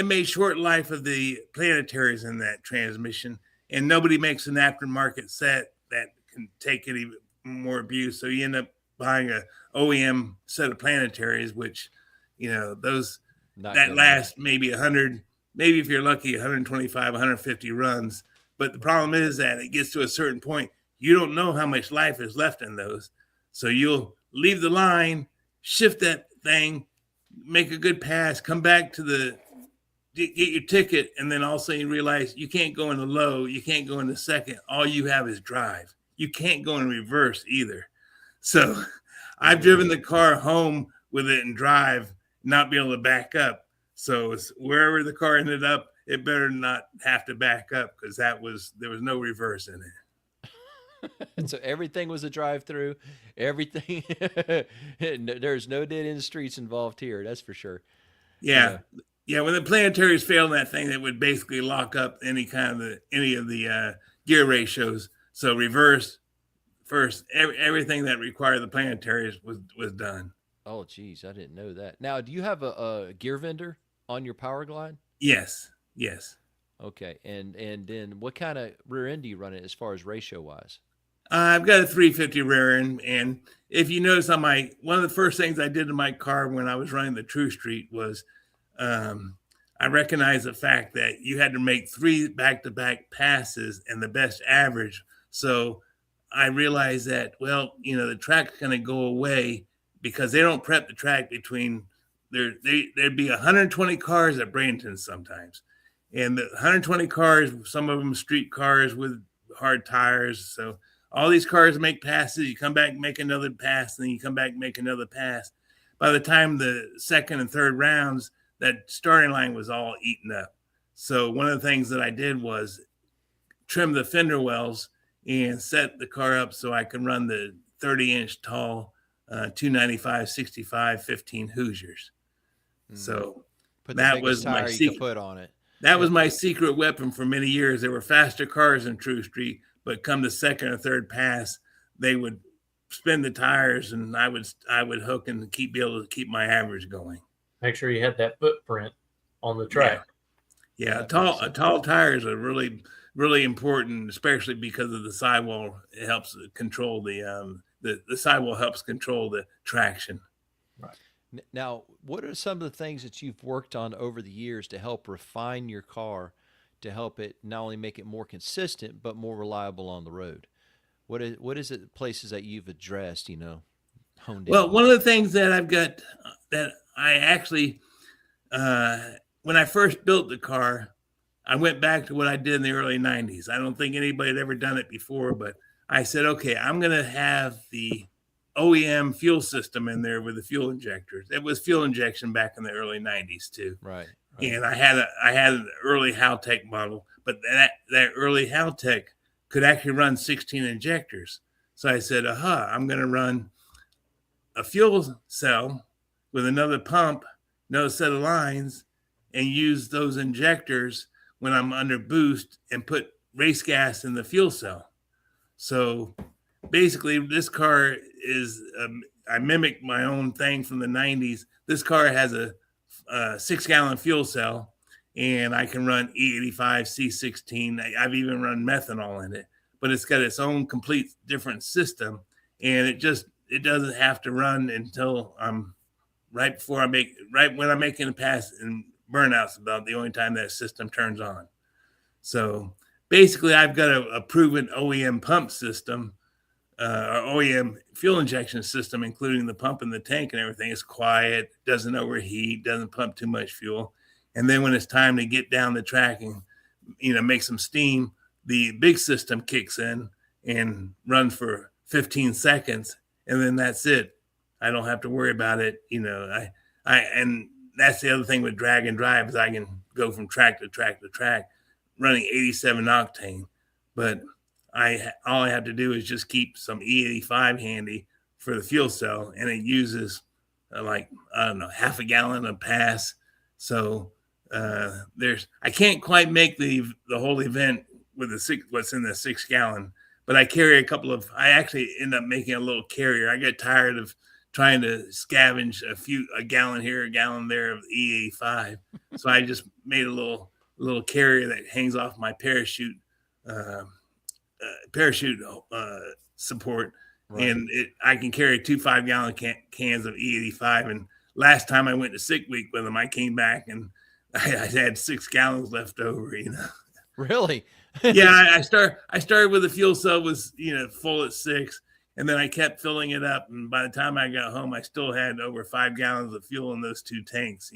made short life of the planetaries in that transmission, and nobody makes an aftermarket set that can take any more abuse. So you end up buying a OEM set of planetaries, which, those that last maybe 100, maybe if you're lucky, 125, 150 runs. But the problem is that it gets to a certain point, you don't know how much life is left in those. So you'll leave the line, shift that thing, make a good pass, come back to get your ticket, and then all of a sudden you realize you can't go into low, you can't go into second. All you have is drive. You can't go in reverse either. So I've driven the car home with it and drive, not be able to back up. So it's wherever the car ended up, it better not have to back up, because there was no reverse in it. So everything was a drive-through. Everything. There's no dead end streets involved here. That's for sure. Yeah. When the planetaries failed that thing, it would basically lock up any of the gear ratios. So reverse, first, everything that required the planetaries was done. Oh, geez, I didn't know that. Now, do you have a gear vendor on your Power Glide? Yes. Okay, and then what kind of rear end do you run it as far as ratio wise? I've got a 350 rear end, and if you notice one of the first things I did in my car when I was running the True Street was I recognized the fact that you had to make 3 back-to-back passes and the best average. So I realized that, the track's going to go away because they don't prep the track between there'd be 120 cars at Bradenton sometimes. And the 120 cars, some of them street cars with hard tires. So all these cars make passes. You come back, make another pass, and then you come back, make another pass. By the time the second and third rounds, that starting line was all eaten up. So one of the things that I did was trim the fender wells and set the car up so I could run the 30-inch tall 295, 65, 15 Hoosiers. So that was my secret. Put on it. That was my secret weapon for many years. There were faster cars in True Street, but come the second or third pass, they would spin the tires, and I would hook and be able to keep my average going. Make sure you had that footprint on the track. Yeah. Tall tires are really, really important, especially because of the sidewall. It helps control the sidewall helps control the traction. Right. Now, what are some of the things that you've worked on over the years to help refine your car, to help it not only make it more consistent, but more reliable on the road? What is it, places that you've addressed, honed in? Well, one of the things that I've got that I actually, when I first built the car, I went back to what I did in the early 90s. I don't think anybody had ever done it before, but I said, okay, I'm going to have the OEM fuel system in there with the fuel injectors. It was fuel injection back in the early 90s too. Right. And I had an early Haltech model, but that early Haltech could actually run 16 injectors. So I said, I'm going to run a fuel cell with another pump, another set of lines, and use those injectors when I'm under boost and put race gas in the fuel cell. So basically, this car is, I mimicked my own thing from the 90s. This car has a 6-gallon fuel cell, and I can run E85, C16. I've even run methanol in it, but it's got its own complete different system, and it doesn't have to run until I'm right when I'm making a pass, and burnout's about the only time that system turns on. So basically, I've got a proven OEM pump system, or OEM fuel injection system, including the pump and the tank and everything. It's quiet, doesn't overheat, doesn't pump too much fuel. And then when it's time to get down the track and, make some steam, the big system kicks in and runs for 15 seconds. And then that's it. I don't have to worry about it. And that's the other thing with drag and drive is I can go from track to track to track running 87 octane, but all I have to do is just keep some E85 handy for the fuel cell, and it uses half a gallon a pass. So I can't quite make the whole event with what's in the 6-gallon, but I carry I actually end up making a little carrier. I get tired of trying to scavenge a gallon here, a gallon there of E85. So I just made a little carrier that hangs off my parachute support, right. And I can carry 2 5-gallon cans of E85. And last time I went to sick week with them, I came back and I had 6 gallons left over. Really? Yeah, I started with the fuel cell was full at 6, and then I kept filling it up. And by the time I got home, I still had over 5 gallons of fuel in those 2 tanks.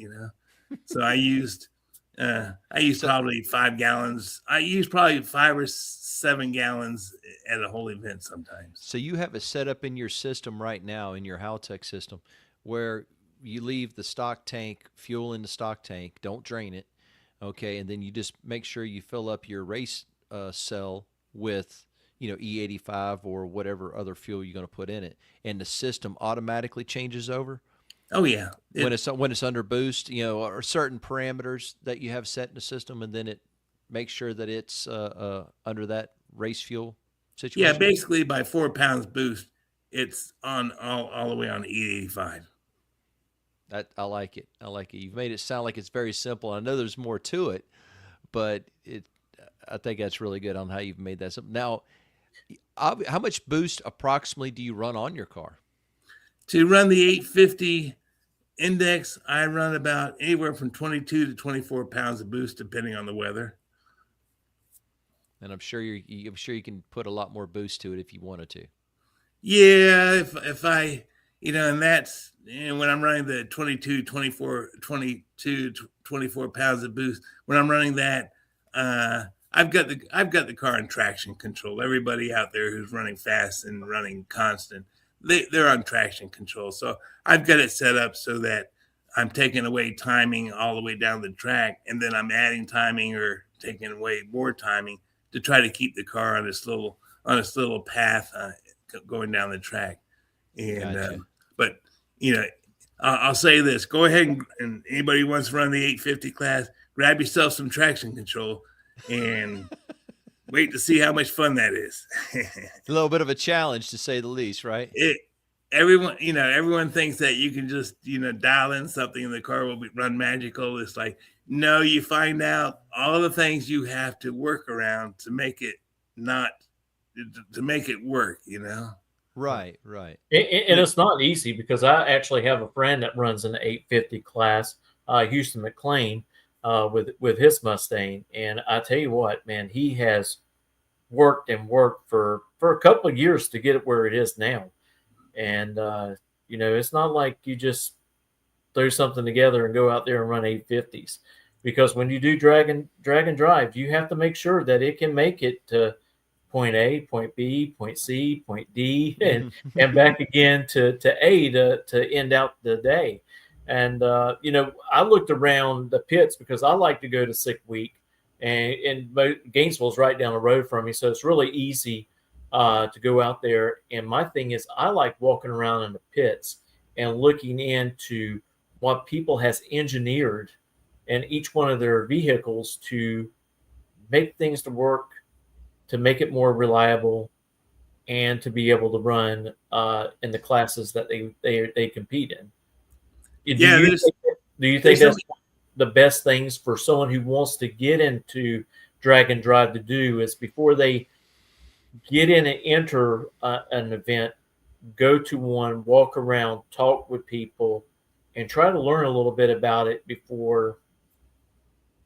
So I used probably 5 gallons. I use probably 5 or 7 gallons at a whole event sometimes. So you have a setup in your system right now, in your Haltech system, where you leave the stock tank, fuel in the stock tank, don't drain it, okay, and then you just make sure you fill up your race cell with E85 or whatever other fuel you're going to put in it, and the system automatically changes over. Oh yeah, when it's under boost, or certain parameters that you have set in the system, and then it makes sure that it's under that race fuel situation. Yeah, basically by 4 pounds boost, it's on all the way on E85. I like it. You've made it sound like it's very simple. I know there's more to it, but I think that's really good on how you've made that simple. Now, how much boost approximately do you run on your car? To run the 850 index, I run about anywhere from 22 to 24 pounds of boost, depending on the weather. And I'm sure you can put a lot more boost to it if you wanted to. Yeah, if I, and that's when I'm running the 22, 24 pounds of boost. When I'm running that, I've got the car in traction control. Everybody out there who's running fast and running constant, they're on traction control. So I've got it set up so that I'm taking away timing all the way down the track, and then I'm adding timing or taking away more timing to try to keep the car on this little path going down the track. And Gotcha. But I'll say this: go ahead and anybody who wants to run the 850 class, grab yourself some traction control and wait to see how much fun that is. It's a little bit of a challenge, to say the least, right? Everyone thinks that you can just, dial in something and the car will run magical. It's like, no, you find out all the things you have to work around to make it work, Right. And it's not easy, because I actually have a friend that runs an 850 class, Houston McLean, with his Mustang. And I tell you what, man, he has worked for a couple of years to get it where it is now. And, it's not like you just throw something together and go out there and run 850s, because when you do drag and drive, you have to make sure that it can make it to point A, point B, point C, point D, and back again to A to end out the day. And, I looked around the pits, because I like to go to sick week and Gainesville's right down the road from me, so it's really easy to go out there. And my thing is, I like walking around in the pits and looking into what people has engineered in each one of their vehicles to make things to work, to make it more reliable, and to be able to run in the classes that they compete in. Yeah, Do you think that's the best things for someone who wants to get into drag and drive to do is before they get in and enter an event, go to one, walk around, talk with people, and try to learn a little bit about it before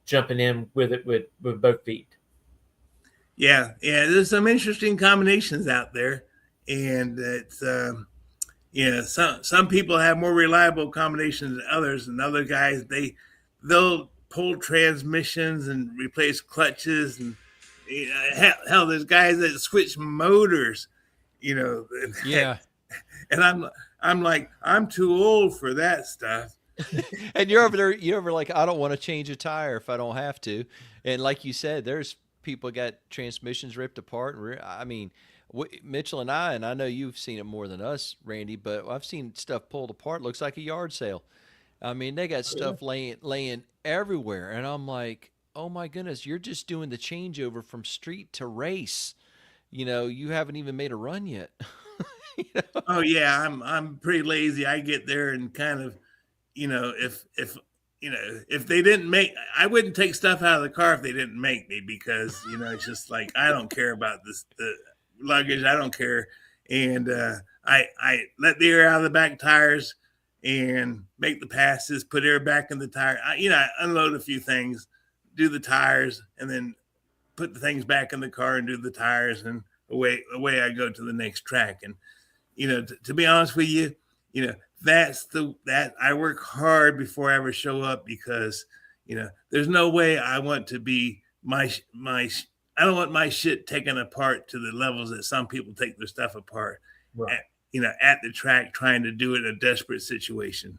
jumping in with it with both feet? Yeah, there's some interesting combinations out there, and it's some people have more reliable combinations than others, and other guys they'll pull transmissions and replace clutches, and hell, there's guys that switch motors, Yeah. and I'm like, I'm too old for that stuff. And you're over like, I don't want to change a tire if I don't have to. And like you said, there's people got transmissions ripped apart. I mean, Mitchell and I know you've seen it more than us, Randy, but I've seen stuff pulled apart. Looks like a yard sale. I mean, they got stuff laying everywhere. And I'm like, oh my goodness, you're just doing the changeover from street to race. You haven't even made a run yet. Oh yeah, I'm pretty lazy. I get there and kind of, if they didn't make, I wouldn't take stuff out of the car if they didn't make me, because it's just like, I don't care about the luggage. I don't care. And I let the air out of the back tires and make the passes, put air back in the tire. I unload a few things, do the tires, and then put the things back in the car and do the tires, and away I go to the next track. And to be honest with you, that I work hard before I ever show up, because there's no way I want to be I don't want my shit taken apart to the levels that some people take their stuff apart, Right. at the track, trying to do it in a desperate situation.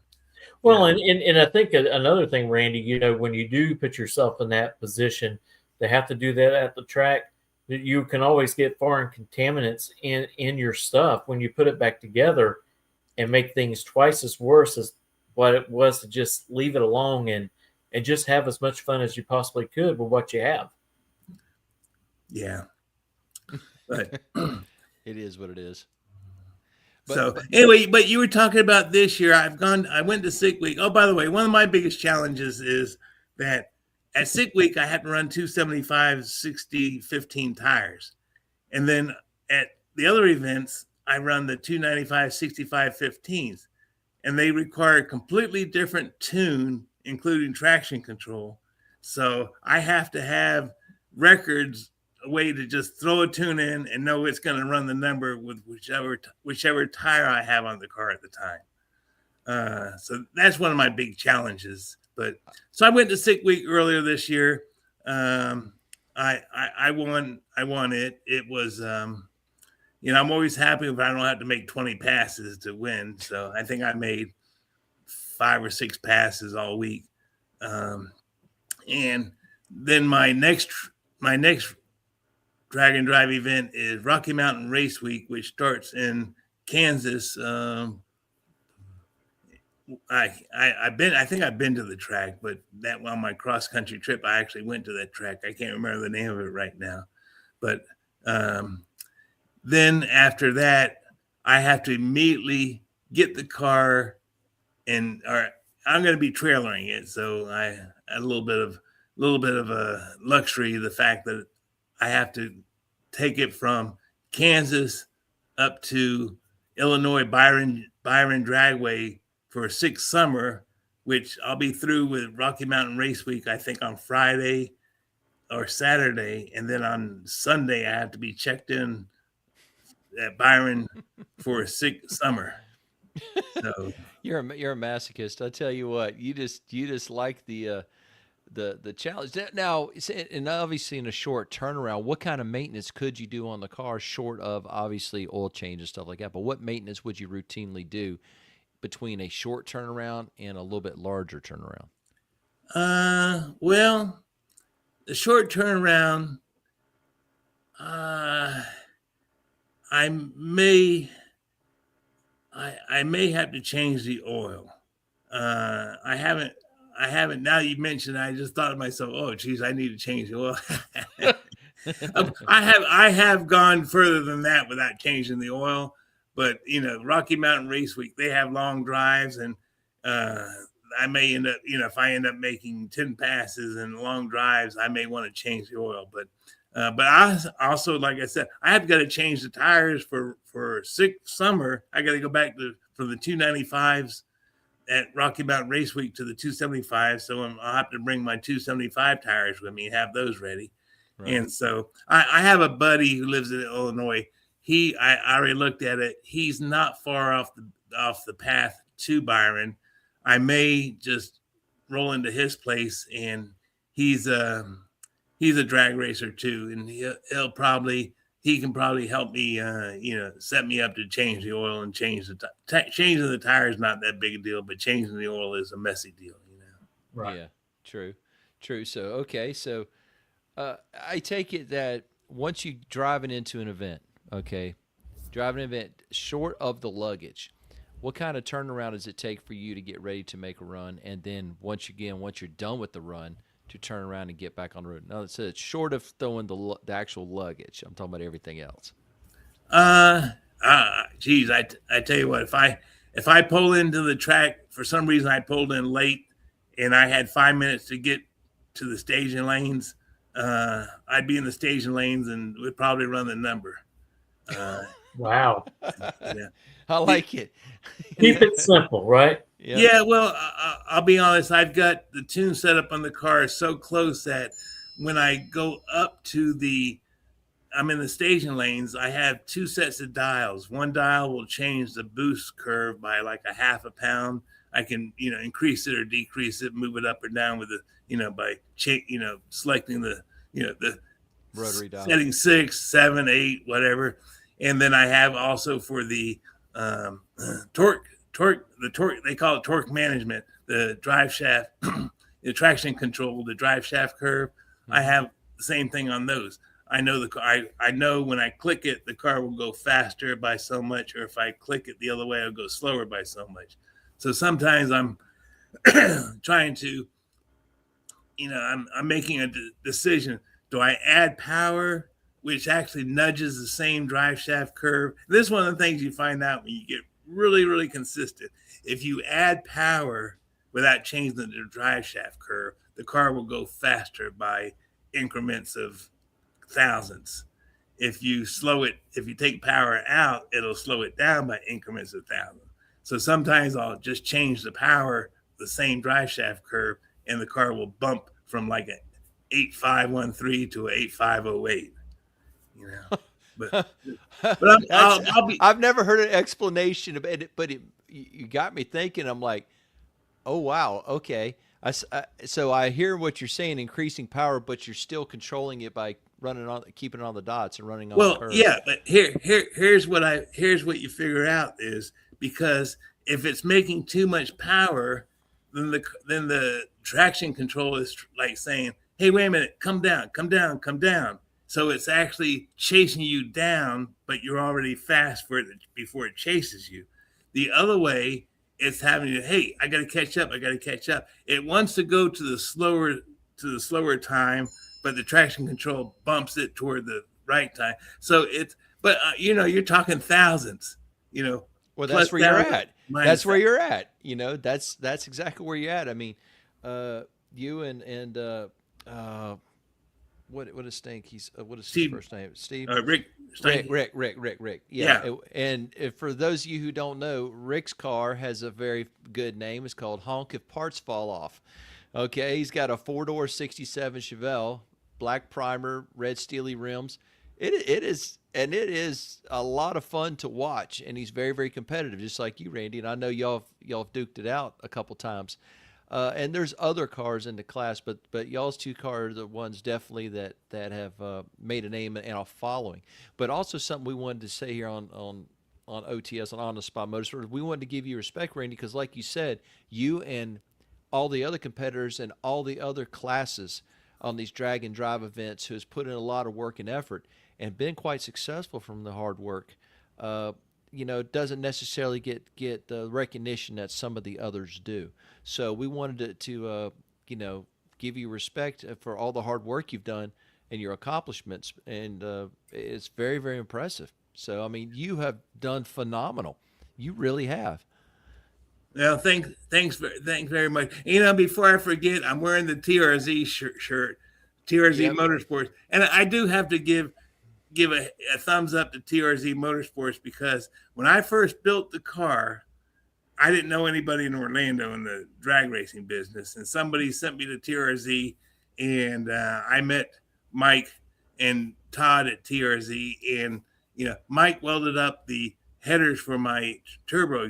Well, and I think another thing, Randy, when you do put yourself in that position to have to do that at the track, that you can always get foreign contaminants in your stuff when you put it back together, and make things twice as worse as what it was to just leave it alone and just have as much fun as you possibly could with what you have. Yeah. But it is what it is. Anyway, but you were talking about this year. I went to Sick Week. Oh, by the way, one of my biggest challenges is that at Sick Week, I had to run 275, 60, 15 tires. And then at the other events, I run the 295, 65, 15s. And they require a completely different tune, including traction control. So I have to have records, a way to just throw a tune in and know it's going to run the number with whichever tire I have on the car at the time. So that's one of my big challenges. But so I went to Sick Week earlier this year. I won it. It was I'm always happy if I don't have to make 20 passes to win. So I think I made 5 or 6 passes all week. And then my next drag and drive event is Rocky Mountain Race Week, which starts in Kansas. I think I've been to the track, but that on my cross country trip, I actually went to that track. I can't remember the name of it right now, but then after that, I have to immediately get the car, I'm going to be trailering it. So I had a little bit of a luxury, the fact that I have to take it from Kansas up to Illinois Byron Dragway for a 6th summer, which I'll be through with Rocky Mountain Race Week, I think on Friday or Saturday. And then on Sunday, I have to be checked in at Byron for a 6th summer. So You're a masochist. I tell you what, you just like the challenge. Now, and obviously in a short turnaround, what kind of maintenance could you do on the car short of obviously oil change and stuff like that? But what maintenance would you routinely do between a short turnaround and a little bit larger turnaround? Well, the short turnaround, I may have to change the oil. I haven't. Now you mentioned, I just thought to myself, oh, geez, I need to change the oil. I have gone further than that without changing the oil, but Rocky Mountain Race Week, they have long drives, and I may end up, if I end up making 10 passes and long drives, I may want to change the oil. But I also, like I said, I have got to change the tires for summer. I got to go back from the 295s at Rocky Mountain Race Week to the 275. So I'll have to bring my 275 tires with me and have those ready. Right. And so I have a buddy who lives in Illinois. I already looked at it. He's not far off the path to Byron. I may just roll into his place, and he's a drag racer too, and he can probably help me, set me up to change the oil and changing the tire is not that big a deal, but changing the oil is a messy deal, Right. Yeah, true. So, okay. So I take it that once you driving into an event, short of the luggage, what kind of turnaround does it take for you to get ready to make a run? And then once you're done with the run, to turn around and get back on the road? Now, it's short of throwing the actual luggage. I'm talking about everything else. Geez, I tell you what, if I pull into the track, for some reason I pulled in late and I had 5 minutes to get to the staging lanes, I'd be in the staging lanes and would probably run the number. Wow. Yeah. I like it. Keep it simple, right? Yeah, well, I'll be honest. I've got the tune set up on the car so close that when I go up to I'm in the staging lanes, I have two sets of dials. One dial will change the boost curve by like a half a pound. I can, increase it or decrease it, move it up or down with by selecting the rotary dial, setting 6, 7, 8, whatever. And then I have also for the torque, they call it torque management, the drive shaft, the traction control, the drive shaft curve. Mm-hmm. I have the same thing on those. I know I know when I click it, the car will go faster by so much, or if I click it the other way, it'll go slower by so much. So sometimes I'm trying to, I'm making a decision. Do I add power, which actually nudges the same drive shaft curve? This is one of the things you find out when you get really, really consistent. If you add power without changing the drive shaft curve, the car will go faster by increments of thousandths. If you take power out, it'll slow it down by increments of thousandths. So sometimes I'll just change the power, the same drive shaft curve, and the car will bump from like an 8513 to an 8508. I've never heard an explanation of it, but you got me thinking. I'm like, oh wow, okay. So I hear what you're saying, increasing power, but you're still controlling it by keeping it on the dots and running on the curve. Yeah, but here's what you figure out is, because if it's making too much power, then the traction control is like saying, hey, wait a minute, come down. So it's actually chasing you down, but you're already fast for it before it chases you. The other way, it's having to, hey, I got to catch up. It wants to go to the slower time, but the traction control bumps it toward the right time. So you're talking thousands, Well, that's where you're at. That's where you're at. That's exactly where you're at. I mean, you and what is Stank? What is his first name? Steve. Rick. Rick. Yeah. And for those of you who don't know, Rick's car has a very good name. It's called Honk If Parts Fall Off. Okay, he's got a 4-door 67 Chevelle, black primer, red steely rims. It is a lot of fun to watch, and he's very, very competitive, just like you, Randy. And I know y'all have duked it out a couple times. And there's other cars in the class, but y'all's two cars are the ones definitely that have made a name and a following. But also something we wanted to say here on OTS, on the Spot Motorsports, we wanted to give you respect, Randy, because like you said, you and all the other competitors and all the other classes on these drag and drive events who has put in a lot of work and effort and been quite successful from the hard work, doesn't necessarily get the recognition that some of the others do. So we wanted to give you respect for all the hard work you've done and your accomplishments, and it's very, very impressive. So, I mean, you have done phenomenal. You really have. Well, thanks very much. Before I forget, I'm wearing the TRZ shirt, TRZ Motorsports, and I do have to give a thumbs up to TRZ Motorsports, because when I first built the car, I didn't know anybody in Orlando in the drag racing business, and somebody sent me to TRZ, and I met Mike and Todd at TRZ, and Mike welded up the headers for my turbo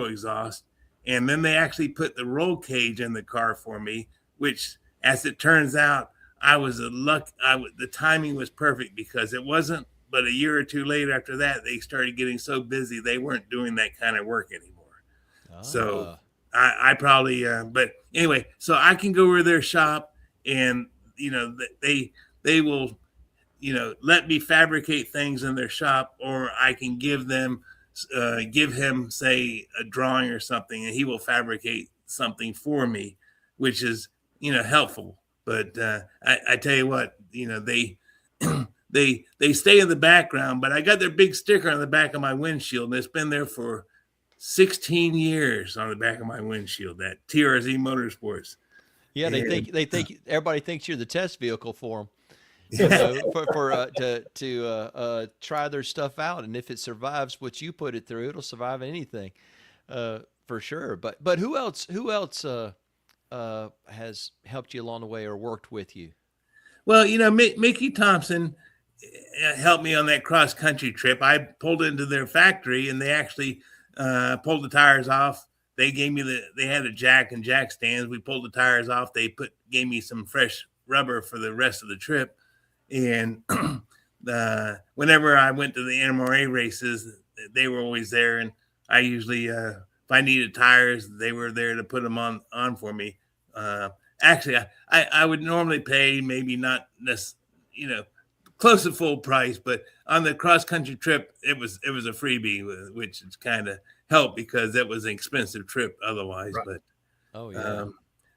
exhaust, and then they actually put the roll cage in the car for me, which, as it turns out, the timing was perfect, because it wasn't but a year or two later after that they started getting so busy they weren't doing that kind of work anymore. So I probably but anyway, so I can go over their shop, and they will let me fabricate things in their shop, or I can give him, say, a drawing or something, and he will fabricate something for me, which is helpful. But I tell you what, they they stay in the background, but I got their big sticker on the back of my windshield, and it's been there for 16 years on the back of my windshield, that TRZ Motorsports. Yeah, they think everybody thinks you're the test vehicle for them. To try their stuff out, and if it survives what you put it through, it'll survive anything, for sure. But who else has helped you along the way or worked with you? Well, Mickey Thompson helped me on that cross country trip. I pulled into their factory, and they actually pulled the tires off. They had a jack and jack stands. We pulled the tires off. They gave me some fresh rubber for the rest of the trip. And whenever I went to the NMRA races, they were always there. And I usually, if I needed tires, they were there to put them on for me. Actually, I would normally pay maybe not close to full price, but on the cross country trip, it was a freebie, which is kind of helped, because it was an expensive trip otherwise. Right.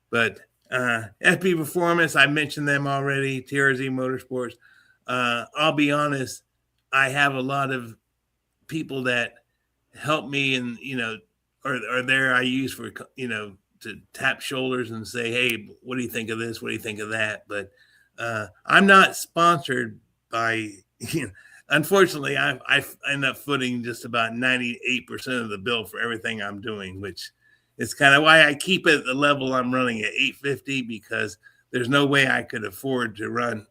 But FP Performance, I mentioned them already. TRZ Motorsports. I'll be honest, I have a lot of people that help me, and are there I use for to tap shoulders and say, hey, what do you think of this? What do you think of that? But I'm not sponsored by. Unfortunately, I end up footing just about 98% of the bill for everything I'm doing, which is kind of why I keep it at the level I'm running at 850, because there's no way I could afford to run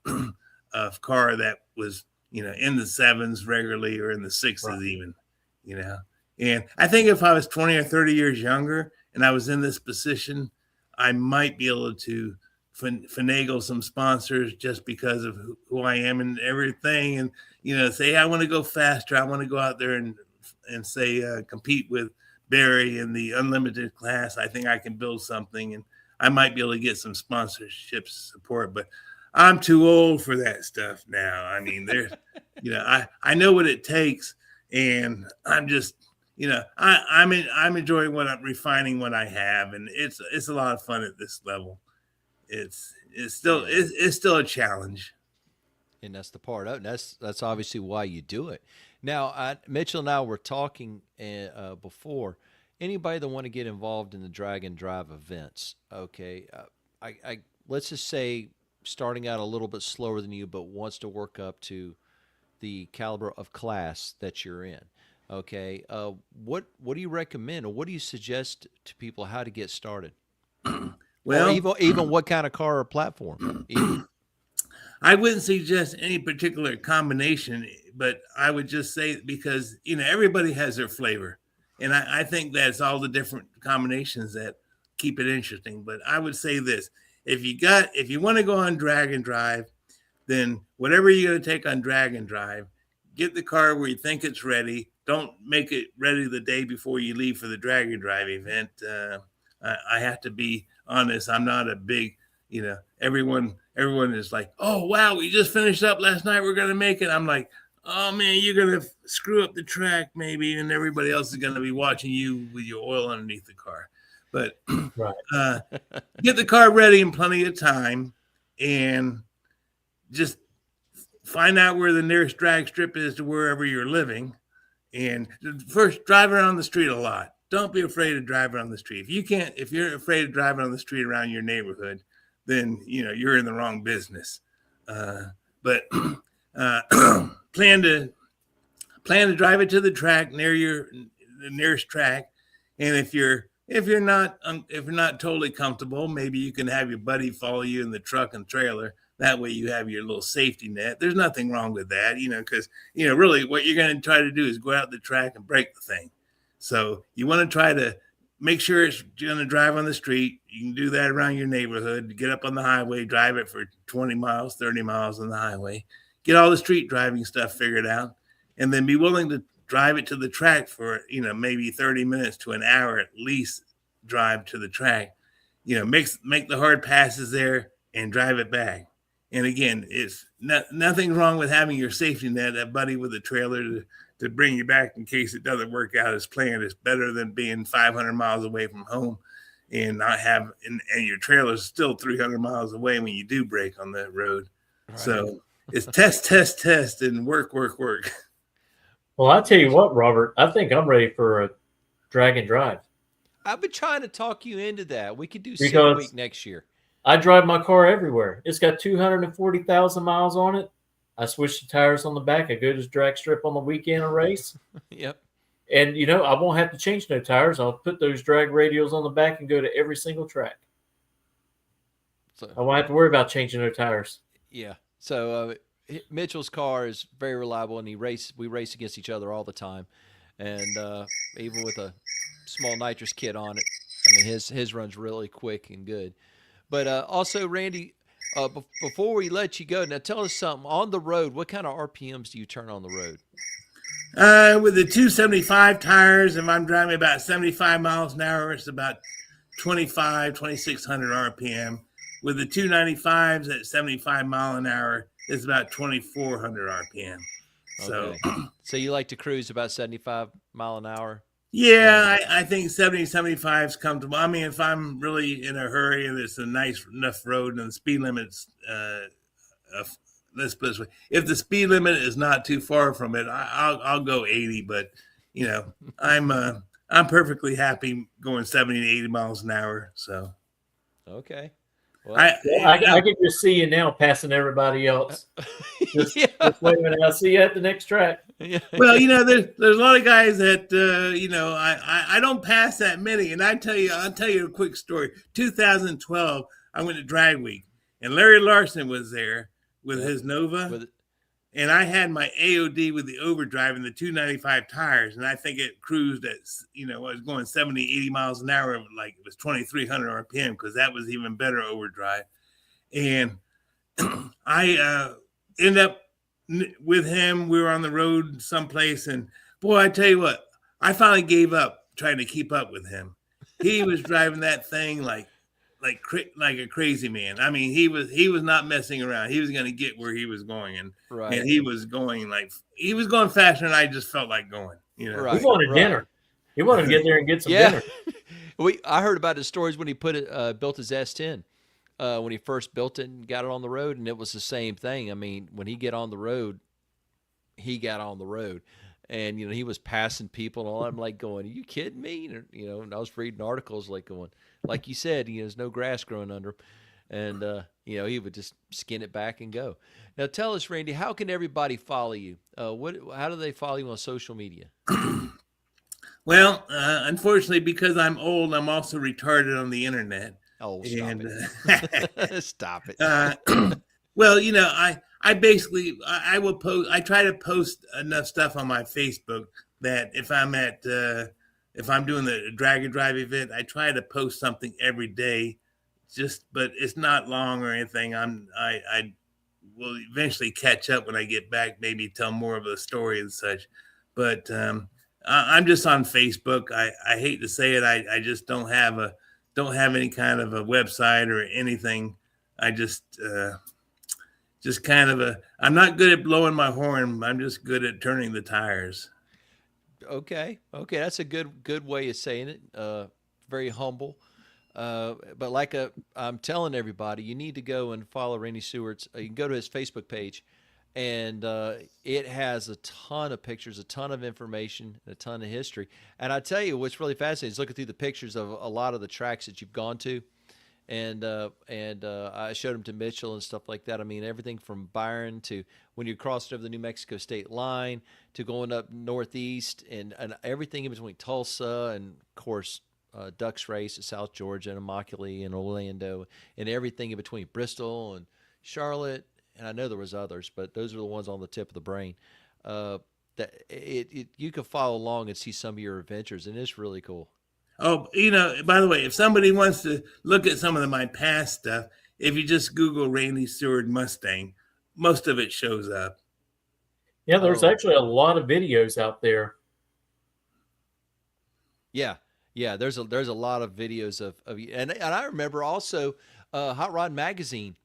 a car that was, in the sevens regularly, or in the sixes, right, even, And I think if I was 20 or 30 years younger and I was in this position, I might be able to finagle some sponsors just because of who I am and everything. And, say, hey, I want to go faster. I want to go out there and say, compete with Barry in the unlimited class. I think I can build something, and I might be able to get some sponsorship support, but I'm too old for that stuff now. I mean, there's, I know what it takes, and I'm just, I'm enjoying refining what I have, and it's a lot of fun at this level. It's still a challenge. And that's the part of it. That's obviously why you do it. Now, Mitchell and I were talking before. Anybody that want to get involved in the drag and drive events, okay, I let's just say starting out a little bit slower than you, but wants to work up to the caliber of class that you're in. Okay, what do you recommend, or what do you suggest to people how to get started? Well, or even what kind of car or platform? I wouldn't suggest any particular combination, but I would just say, because everybody has their flavor, and I think that's all the different combinations that keep it interesting. But I would say this: if you want to go on drag and drive, then whatever you're going to take on drag and drive, get the car where you think it's ready. Don't make it ready the day before you leave for the drag and drive event. I have to be honest. I'm not a big, everyone everyone is like, oh, wow, we just finished up last night. We're going to make it. I'm like, oh, man, you're going to screw up the track maybe, and everybody else is going to be watching you with your oil underneath the car. But Right. get the car ready in plenty of time and just find out where the nearest drag strip is to wherever you're living. And first, drive around the street a lot. Don't be afraid to drive around the street. If you're afraid of driving on the street around your neighborhood, then you're in the wrong business. But plan to drive it to the track near the nearest track. And if you're not totally comfortable, maybe you can have your buddy follow you in the truck and trailer. That way you have your little safety net. There's nothing wrong with that, because really what you're going to try to do is go out the track and break the thing. So you want to try to make sure it's going to drive on the street. You can do that around your neighborhood. Get up on the highway, drive it for 20 miles, 30 miles on the highway. Get all the street driving stuff figured out, and then be willing to drive it to the track for, maybe 30 minutes to an hour at least drive to the track. Make the hard passes there and drive it back. And again, it's nothing wrong with having your safety net, a buddy with a trailer to bring you back in case it doesn't work out as planned. It's better than being 500 miles away from home and not have, and your trailer's still 300 miles away when you do break on that road. Right. So it's test, and work. Well, I tell you what, Robert, I think I'm ready for a drag and drive. I've been trying to talk you into that. We could do 6 week next year. I drive my car everywhere. It's got 240,000 miles on it. I switch the tires on the back. I go to the drag strip on the weekend and race. Yep. And, I won't have to change no tires. I'll put those drag radials on the back and go to every single track. So I won't have to worry about changing no tires. Yeah. So Mitchell's car is very reliable, and we race against each other all the time. And even with a small nitrous kit on it, I mean, his runs really quick and good. But also, Randy, before we let you go, now tell us something. On the road, what kind of RPMs do you turn on the road? With the 275 tires, if I'm driving about 75 miles an hour, it's about 2,600 RPM. With the 295s at 75 mile an hour, it's about 2,400 RPM. Okay. So you like to cruise about 75 mile an hour? Yeah, I think 70, 75 is comfortable. I mean, if I'm really in a hurry and it's a nice enough road and the speed limit's, let's put it this way, if the speed limit is not too far from it, I'll go 80. But I'm perfectly happy going 70 to 80 miles an hour. So okay. Well, I can just see you now passing everybody else. Just wait a minute. I'll see you at the next track. Yeah. Well, there's a lot of guys that, I don't pass that many. And I'll tell you a quick story. 2012, I went to Drag Week, and Larry Larson was there with his Nova. And I had my AOD with the overdrive and the 295 tires. And I think it cruised at, I was going 70, 80 miles an hour. Like it was 2,300 RPM because that was even better overdrive. And I ended up with him. We were on the road someplace. And boy, I tell you what, I finally gave up trying to keep up with him. He was driving that thing like a crazy man. I mean, he was not messing around. He was going to get where he was going, and he was going faster than I just felt like going. Right. He wanted dinner. He wanted to get there and get some dinner. I heard about his stories when he built his S10. When he first built it and got it on the road, and it was the same thing. I mean, when he got on the road, and he was passing people and all. I'm like going, "Are you kidding me?" And I was reading articles like going, like you said, there's no grass growing under him, and he would just skin it back and go. Now, tell us, Randy, how can everybody follow you? How do they follow you on social media? Well, unfortunately, because I'm old, I'm also retarded on the internet. Oh, stop it! Stop it. Well, I basically I will post. I try to post enough stuff on my Facebook that if I'm doing the drag and drive event, I try to post something every day. But it's not long or anything. I will eventually catch up when I get back. Maybe tell more of the story and such. But I'm just on Facebook. I hate to say it. I just don't have any kind of a website or anything I just kind of I'm not good at blowing my horn. I'm just good at turning the tires. Okay, that's a good way of saying it. Very humble. But like I'm telling everybody, you need to go and follow Randy Seward's. You can go to his Facebook page, and it has a ton of pictures, a ton of information, a ton of history. And I tell you, what's really fascinating is looking through the pictures of a lot of the tracks that you've gone to, and I showed them to Mitchell and stuff like that. I mean, everything from Byron to when you crossed over the New Mexico state line to going up northeast, and everything in between Tulsa and, of course, Ducks Race at South Georgia and Immokalee and Orlando, and everything in between Bristol and Charlotte. And I know there was others, but those are the ones on the tip of the brain. That you can follow along and see some of your adventures, and it's really cool. Oh, by the way, if somebody wants to look at some of my past stuff, if you just Google Randy Seward Mustang, most of it shows up. Yeah, there's actually a lot of videos out there. Yeah, there's a lot of videos of you, and I remember also Hot Rod Magazine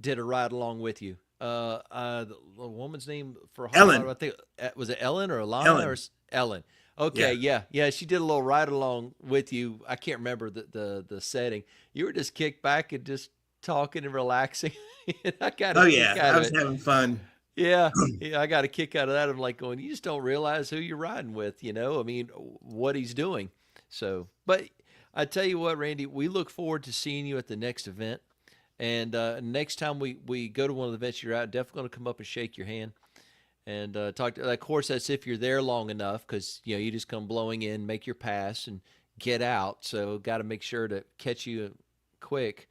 did a ride along with you. The woman's name for Hot Ellen. Rod, I think, was it Ellen or Alana Ellen. or Ellen? Okay, yeah, she did a little ride along with you. I can't remember the setting. You were just kicked back and just talking and relaxing. I got I was having fun. Yeah, I got a kick out of that. I'm like going, you just don't realize who you're riding with, I mean, what he's doing. So, but I tell you what, Randy, we look forward to seeing you at the next event. And next time we go to one of the events you're at, definitely going to come up and shake your hand and talk to. Of course, that's if you're there long enough, because you just come blowing in, make your pass, and get out. So got to make sure to catch you quick.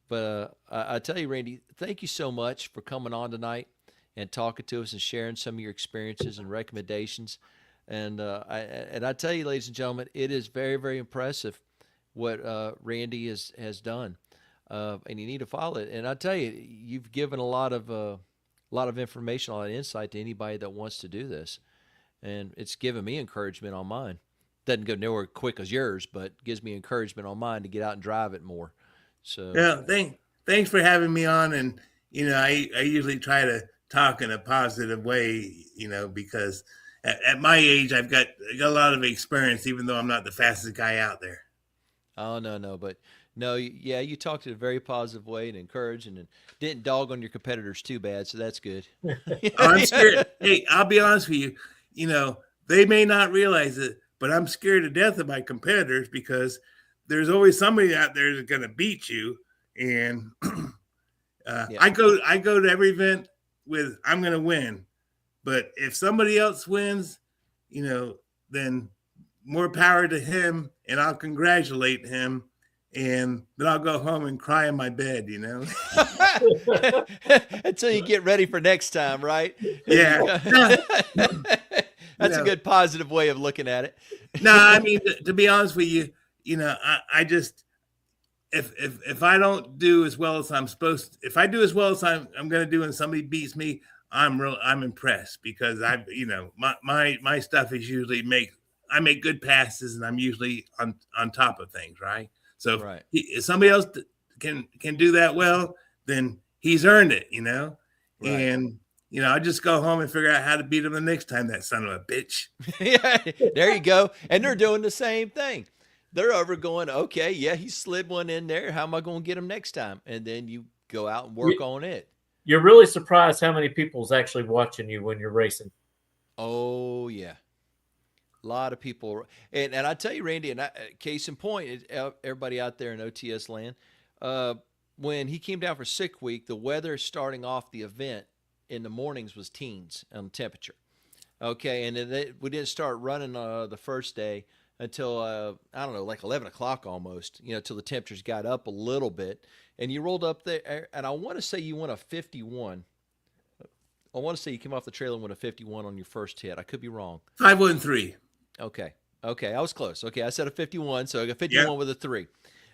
But I tell you, Randy, thank you so much for coming on tonight and talking to us and sharing some of your experiences and recommendations. And I tell you, ladies and gentlemen, it is very, very impressive what Randy has done. And you need to follow it. And I tell you, you've given a lot of information, a lot of insight to anybody that wants to do this, and it's given me encouragement on mine. Doesn't go nowhere quick as yours, but gives me encouragement on mine to get out and drive it more. So yeah, thanks for having me on. And I usually try to talk in a positive way, because at my age I got a lot of experience, even though I'm not the fastest guy out there. Oh no, but. No, yeah, you talked in a very positive way and encouraging, and didn't dog on your competitors too bad, so that's good. I'm scared. Hey, I'll be honest with you. They may not realize it, but I'm scared to death of my competitors because there's always somebody out there that's going to beat you. And I go to every event with I'm going to win, but if somebody else wins, then more power to him, and I'll congratulate him. And then I'll go home and cry in my bed, Until you get ready for next time, right? Yeah. That's a good positive way of looking at it. No, I mean, to be honest with you, I just, if I don't do as well as I'm supposed to, if I do as well as I'm going to do and somebody beats me, I'm impressed because my stuff is usually I make good passes and I'm usually on top of things, right? So right. If somebody else can do that well, then he's earned it, Right. And I just go home and figure out how to beat him the next time, that son of a bitch. Yeah, there you go. And they're doing the same thing. They're over going, okay, yeah, he slid one in there. How am I going to get him next time? And then you go out and work on it. You're really surprised how many people's actually watching you when you're racing. Oh yeah. A lot of people, and I tell you, Randy, and case in point, everybody out there in OTS land, when he came down for sick week, the weather starting off the event in the mornings was teens on temperature. Okay, and then we didn't start running the first day until I don't know, like 11 o'clock almost. Till the temperatures got up a little bit, and you rolled up there, and I want to say you went a 51. I want to say you came off the trailer and went a 51 on your first hit. I could be wrong. 513. Okay, I was close. Okay, I said a 51, so I got 51 with a 3.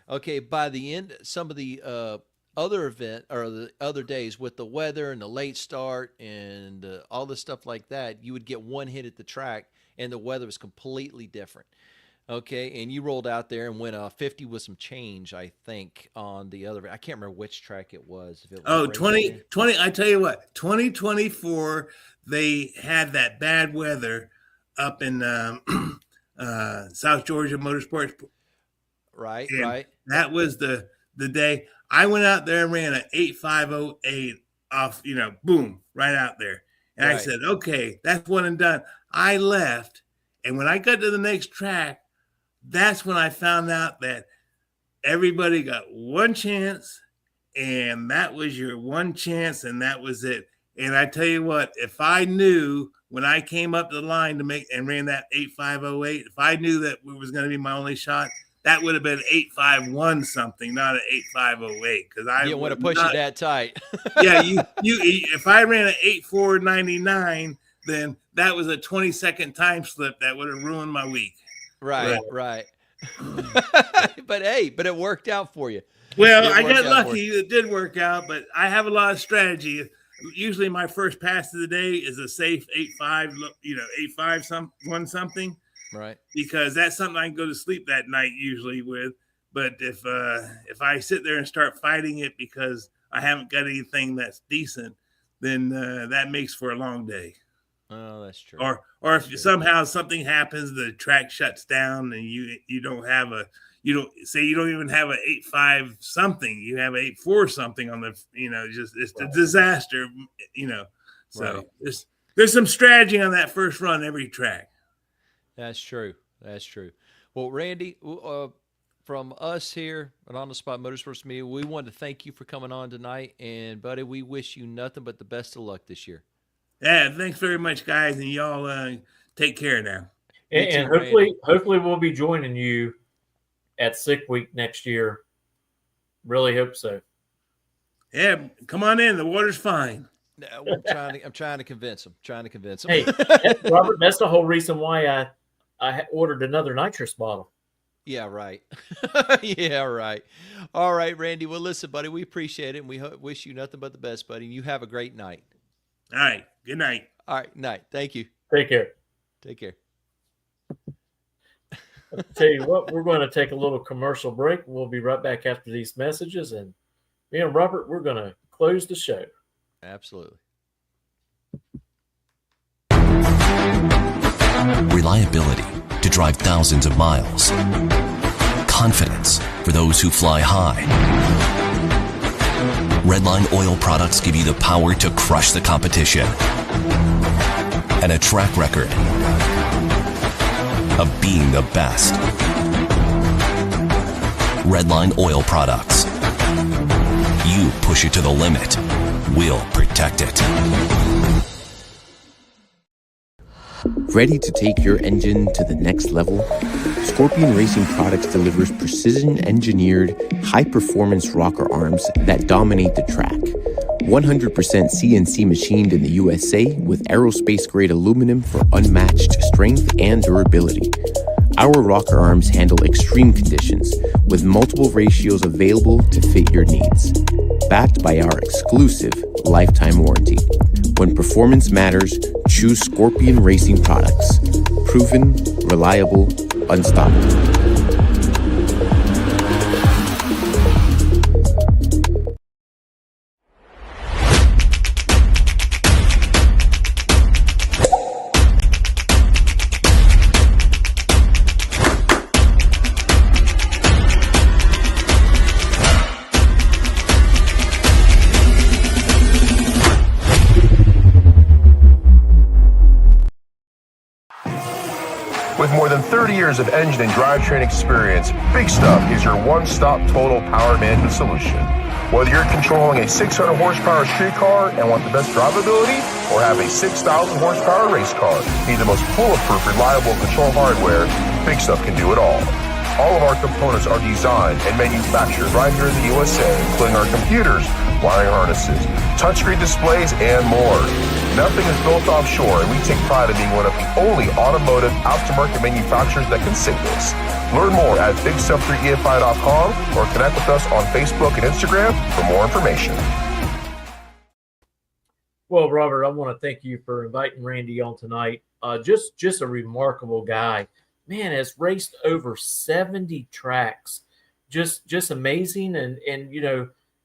Okay, by the end, some of the other event or the other days with the weather and the late start and all the stuff like that, you would get one hit at the track, and the weather was completely different. Okay, and you rolled out there and went 50 with some change, I think, on the other. I can't remember which track it was. If it was Oh, racing. 20. I tell you what, 2024, they had that bad weather up in South Georgia Motorsports. Right, And right. that was the day I went out there and ran an 8508 off, boom, right out there. And I Right. said, okay, that's one and done. I left. And when I got to the next track, that's when I found out that everybody got one chance, and that was your one chance, and that was it. And I tell you what, if I knew when I came up the line to make and ran that 8508, if I knew that it was going to be my only shot, that would have been 851 something, not an 8508. Because I You didn't want to push it that tight. yeah, if I ran an 8499, then that was a 20-second time slip that would have ruined my week. Right. But it worked out for you. Well, I got lucky. It did work out, but I have a lot of strategy. Usually my first pass of the day is a safe 8.5, 8.5 something. Right. Because that's something I can go to sleep that night usually with. But if I sit there and start fighting it because I haven't got anything that's decent, then that makes for a long day. Oh, that's true. Or if somehow something happens, the track shuts down and you don't even have a 8.5 something, you have 8.4 something on the, it's a disaster, So right. there's some strategy on that first run every track. That's true. Well, Randy, from us here at On the Spot Motorsports Media, we wanted to thank you for coming on tonight, and buddy, we wish you nothing but the best of luck this year. Yeah, thanks very much, guys, and y'all take care now. And hopefully we'll be joining you at Sick Week next year. Really hope so. Yeah, come on in. The water's fine. I'm trying to convince him. Hey, Robert, that's the whole reason why I ordered another nitrous bottle. Yeah, right. Yeah, right. All right, Randy. Well, listen, buddy, we appreciate it, and we wish you nothing but the best, buddy. And you have a great night. All right. Good night. All right. Night. Thank you. Take care. I'll tell you what, we're going to take a little commercial break. We'll be right back after these messages. And me and Robert, we're going to close the show. Absolutely. Reliability to drive thousands of miles. Confidence for those who fly high. Redline oil products give you the power to crush the competition. And a track record of being the best. Redline oil products. You push it to the limit, we'll protect it. Ready to take your engine to the next level? Scorpion Racing Products delivers precision-engineered, high-performance rocker arms that dominate the track. 100% CNC machined in the USA with aerospace-grade aluminum for unmatched strength and durability. Our rocker arms handle extreme conditions with multiple ratios available to fit your needs. Backed by our exclusive lifetime warranty. When performance matters, choose Scorpion Racing Products. Proven, reliable, unstoppable. With more than 30 years of engine and drivetrain experience, Big Stuff is your one-stop total power management solution. Whether you're controlling a 600 horsepower street car and want the best drivability, or have a 6,000 horsepower race car, need the most bulletproof, reliable control hardware, Big Stuff can do it all. All of our components are designed and manufactured right here in the USA, including our computers, wiring harnesses, touchscreen displays, and more. Nothing is built offshore, and we take pride in being one of the only automotive aftermarket manufacturers that can say this. Learn more at BigStuff3EFI.com or connect with us on Facebook and Instagram for more information. Well, Robert, I want to thank you for inviting Randy on tonight. Just a remarkable guy. man, has raced over 70 tracks. Just amazing. And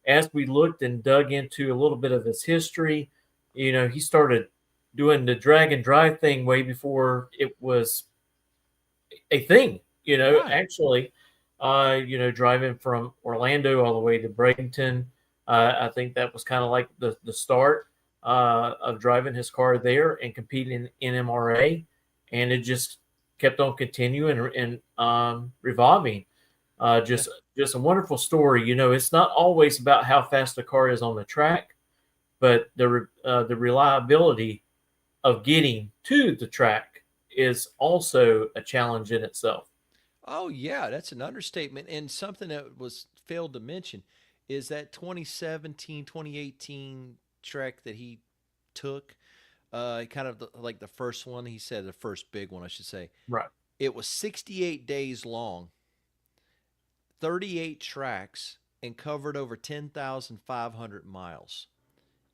as we looked and dug into a little bit of his history, he started doing the drag and drive thing way before it was a thing, Right. actually, driving from Orlando all the way to Bradenton. I think that was kind of like the start of driving his car there and competing in MRA. And it just kept on continuing and revolving. Uh, Yeah. just, just a wonderful story. It's not always about how fast a car is on the track, but the reliability of getting to the track is also a challenge in itself. Oh yeah, that's an understatement. And something that was failed to mention is that 2017, 2018 trek that he took, kind of like the first one. He said the first big one, I should say. Right. It was 68 days long, 38 tracks, and covered over 10,500 miles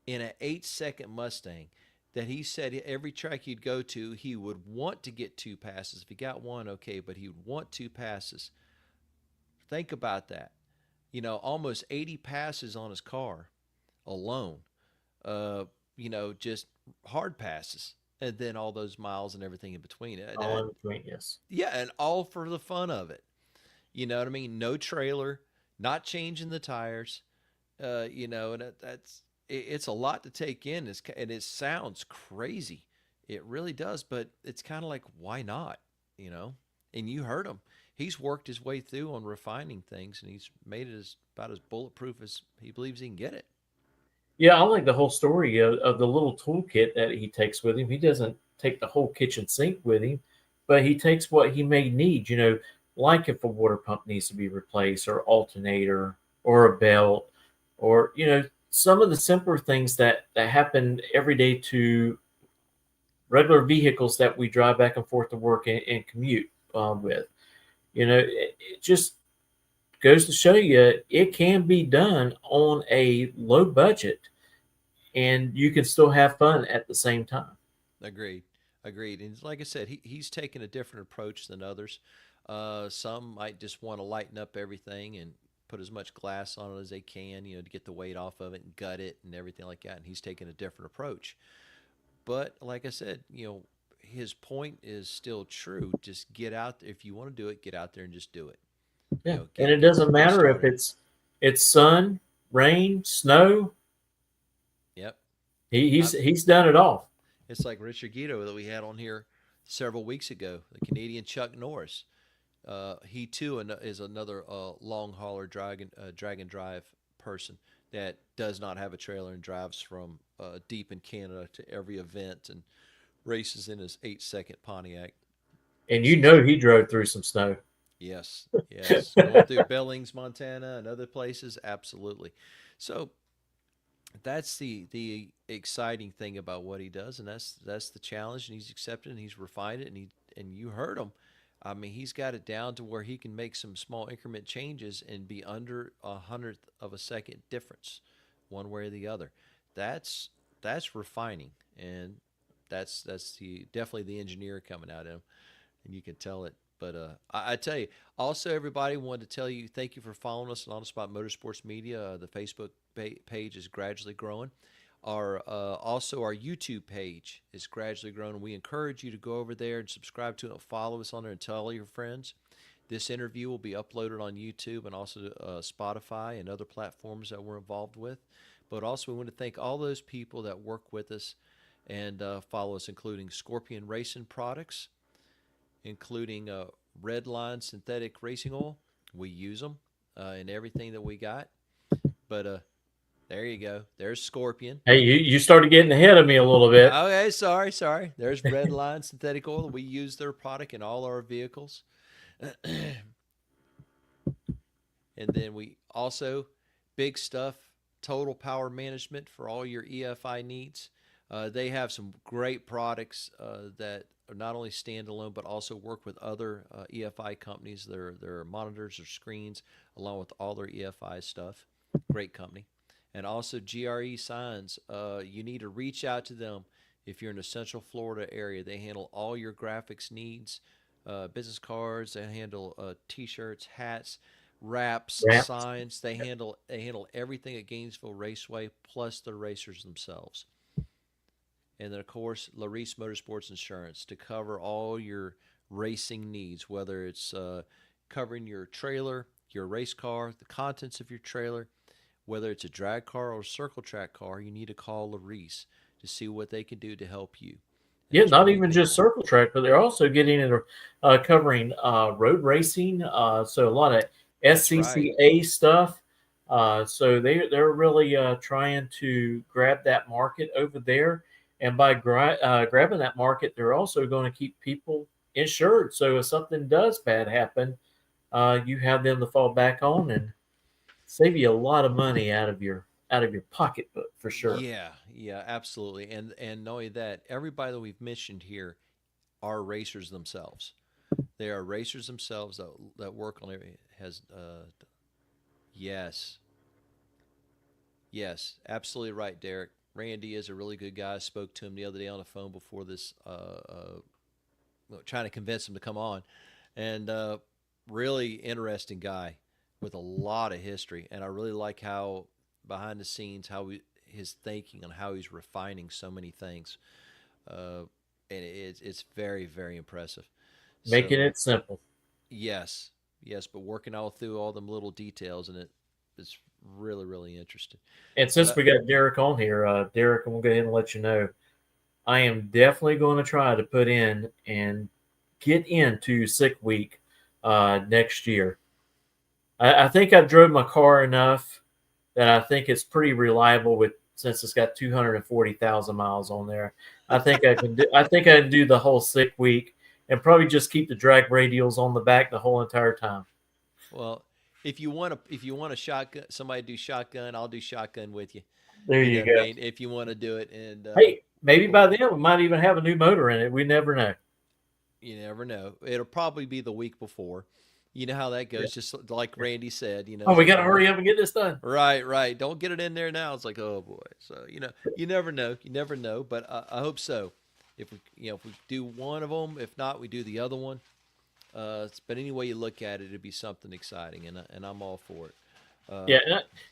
in an 8-second Mustang. That he said every track he'd go to, he would want to get two passes. If he got one, okay, but he would want two passes. Think about that. Almost 80 passes on his car alone. Just hard passes. And then all those miles and everything in between. All in between, yes. Yeah, and all for the fun of it. You know what I mean? No trailer, not changing the tires. And it's a lot to take in. And it sounds crazy. It really does, but it's kind of like, why not? And you heard him. He's worked his way through on refining things, and he's made it about as bulletproof as he believes he can get it. Yeah, I like the whole story of the little toolkit that he takes with him. He doesn't take the whole kitchen sink with him, but he takes what he may need, like if a water pump needs to be replaced, or alternator, or a belt, or, some of the simpler things that happen every day to regular vehicles that we drive back and forth to work and commute with. It just goes to show you it can be done on a low budget, and you can still have fun at the same time. Agreed. Agreed. And like I said, he's taken a different approach than others. Some might just want to lighten up everything and put as much glass on it as they can, to get the weight off of it and gut it and everything like that. And he's taken a different approach. But like I said, his point is still true. Just get out there. If you want to do it, get out there and just do it. Yeah, and it doesn't matter if it's sun, rain, snow. Yep. He's done it all. It's like Richard Guido that we had on here several weeks ago, the Canadian Chuck Norris. He too is another long hauler drag and drive person that does not have a trailer and drives from deep in Canada to every event and races in his 8-second Pontiac. And he drove through some snow. Yes, yes. Going through Billings, Montana, and other places, absolutely. So that's the exciting thing about what he does, and that's the challenge, and he's accepted, and he's refined it, and you heard him. I mean, he's got it down to where he can make some small increment changes and be under 100th of a second difference, one way or the other. That's refining, and that's definitely the engineer coming out of him, and you can tell it. But I tell you, also everybody wanted to tell you thank you for following us on the Spot Motorsports Media. The Facebook page is gradually growing. Also our YouTube page is gradually growing. We encourage you to go over there and subscribe to it, follow us on there, and tell all your friends. This interview will be uploaded on YouTube and also Spotify and other platforms that we're involved with. But also we want to thank all those people that work with us and follow us, including Scorpion Racing Products, including Redline synthetic racing oil. We use them in everything that we got. But there you go. There's Scorpion. Hey, you started getting ahead of me a little bit. Okay, sorry. There's Redline synthetic oil. We use their product in all our vehicles. And then we also, big stuff, Total Power Management for all your EFI needs. They have some great products that are not only standalone but also work with other EFI companies. Their monitors or screens, along with all their EFI stuff. Great company. And also GRE Signs. You need to reach out to them if you're in the Central Florida area. They handle all your graphics needs business cards. They handle T-shirts, hats, wraps, Wraps. signs. They handle everything at Gainesville Raceway, plus the racers themselves. And then, of course, Larice Motorsports Insurance to cover all your racing needs, whether it's covering your trailer, your race car, the contents of your trailer, whether it's a drag car or a circle track car. You need to call Larice to see what they can do to help you. And Yeah, it's not really even big just time. circle track, but they're also getting into covering road racing. So a lot of That's right. SCCA stuff. So they're really trying to grab that market over there, and by grabbing that market, they're also going to keep people insured. So if something does bad happen, you have them to fall back on and save you a lot of money out of your pocketbook for sure. Yeah, yeah, absolutely. And not only that, everybody that we've mentioned here are racers themselves. They are racers themselves that work on it. Has yes, yes, absolutely right, Derek. Randy is a really good guy. I spoke to him the other day on the phone before this, trying to convince him to come on, and really interesting guy with a lot of history. And I really like how behind the scenes his thinking on how he's refining so many things, uh, and it's very very impressive. Making So it simple. yes, yes, but working all through all them little details, and it's really really interesting. And But since we got Derek on here, Derek, I'm gonna go ahead and let you know I am definitely going to try to put in and get into sick week next year. I think I've drove my car enough that I think it's pretty reliable with since it's got 240,000 miles on there. I think I can do. I think I can do the whole sick week and probably just keep the drag radials on the back the whole entire time. well, if you want a shotgun, somebody do shotgun, I'll do shotgun with you. There You know you what I go. mean? If you want to do it, and Hey, maybe we, by then we might even have a new motor in it. We never know. you never know. It'll probably be the week before. You know how that Yeah. goes. Just like Randy said, Oh, we got to hurry up and get this done. right, right. Don't get it in there now. It's like, oh boy. So you never know. You never know. But I hope so. If we do one of them, if not, we do the other one. But any way you look at it, it'd be something exciting, and I'm all for it. Yeah,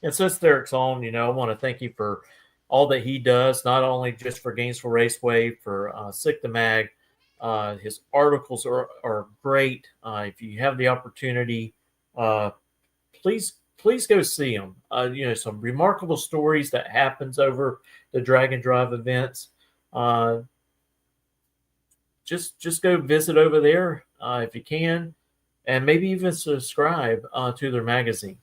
and since Derek's on, I want to thank you for all that he does, not only just for Gainesville Raceway, for Sick the Mag. His articles are great. If you have the opportunity, uh, please go see them. Some remarkable stories that happens over the Drag and Drive events. Uh, just go visit over there if you can, and maybe even subscribe to their magazine.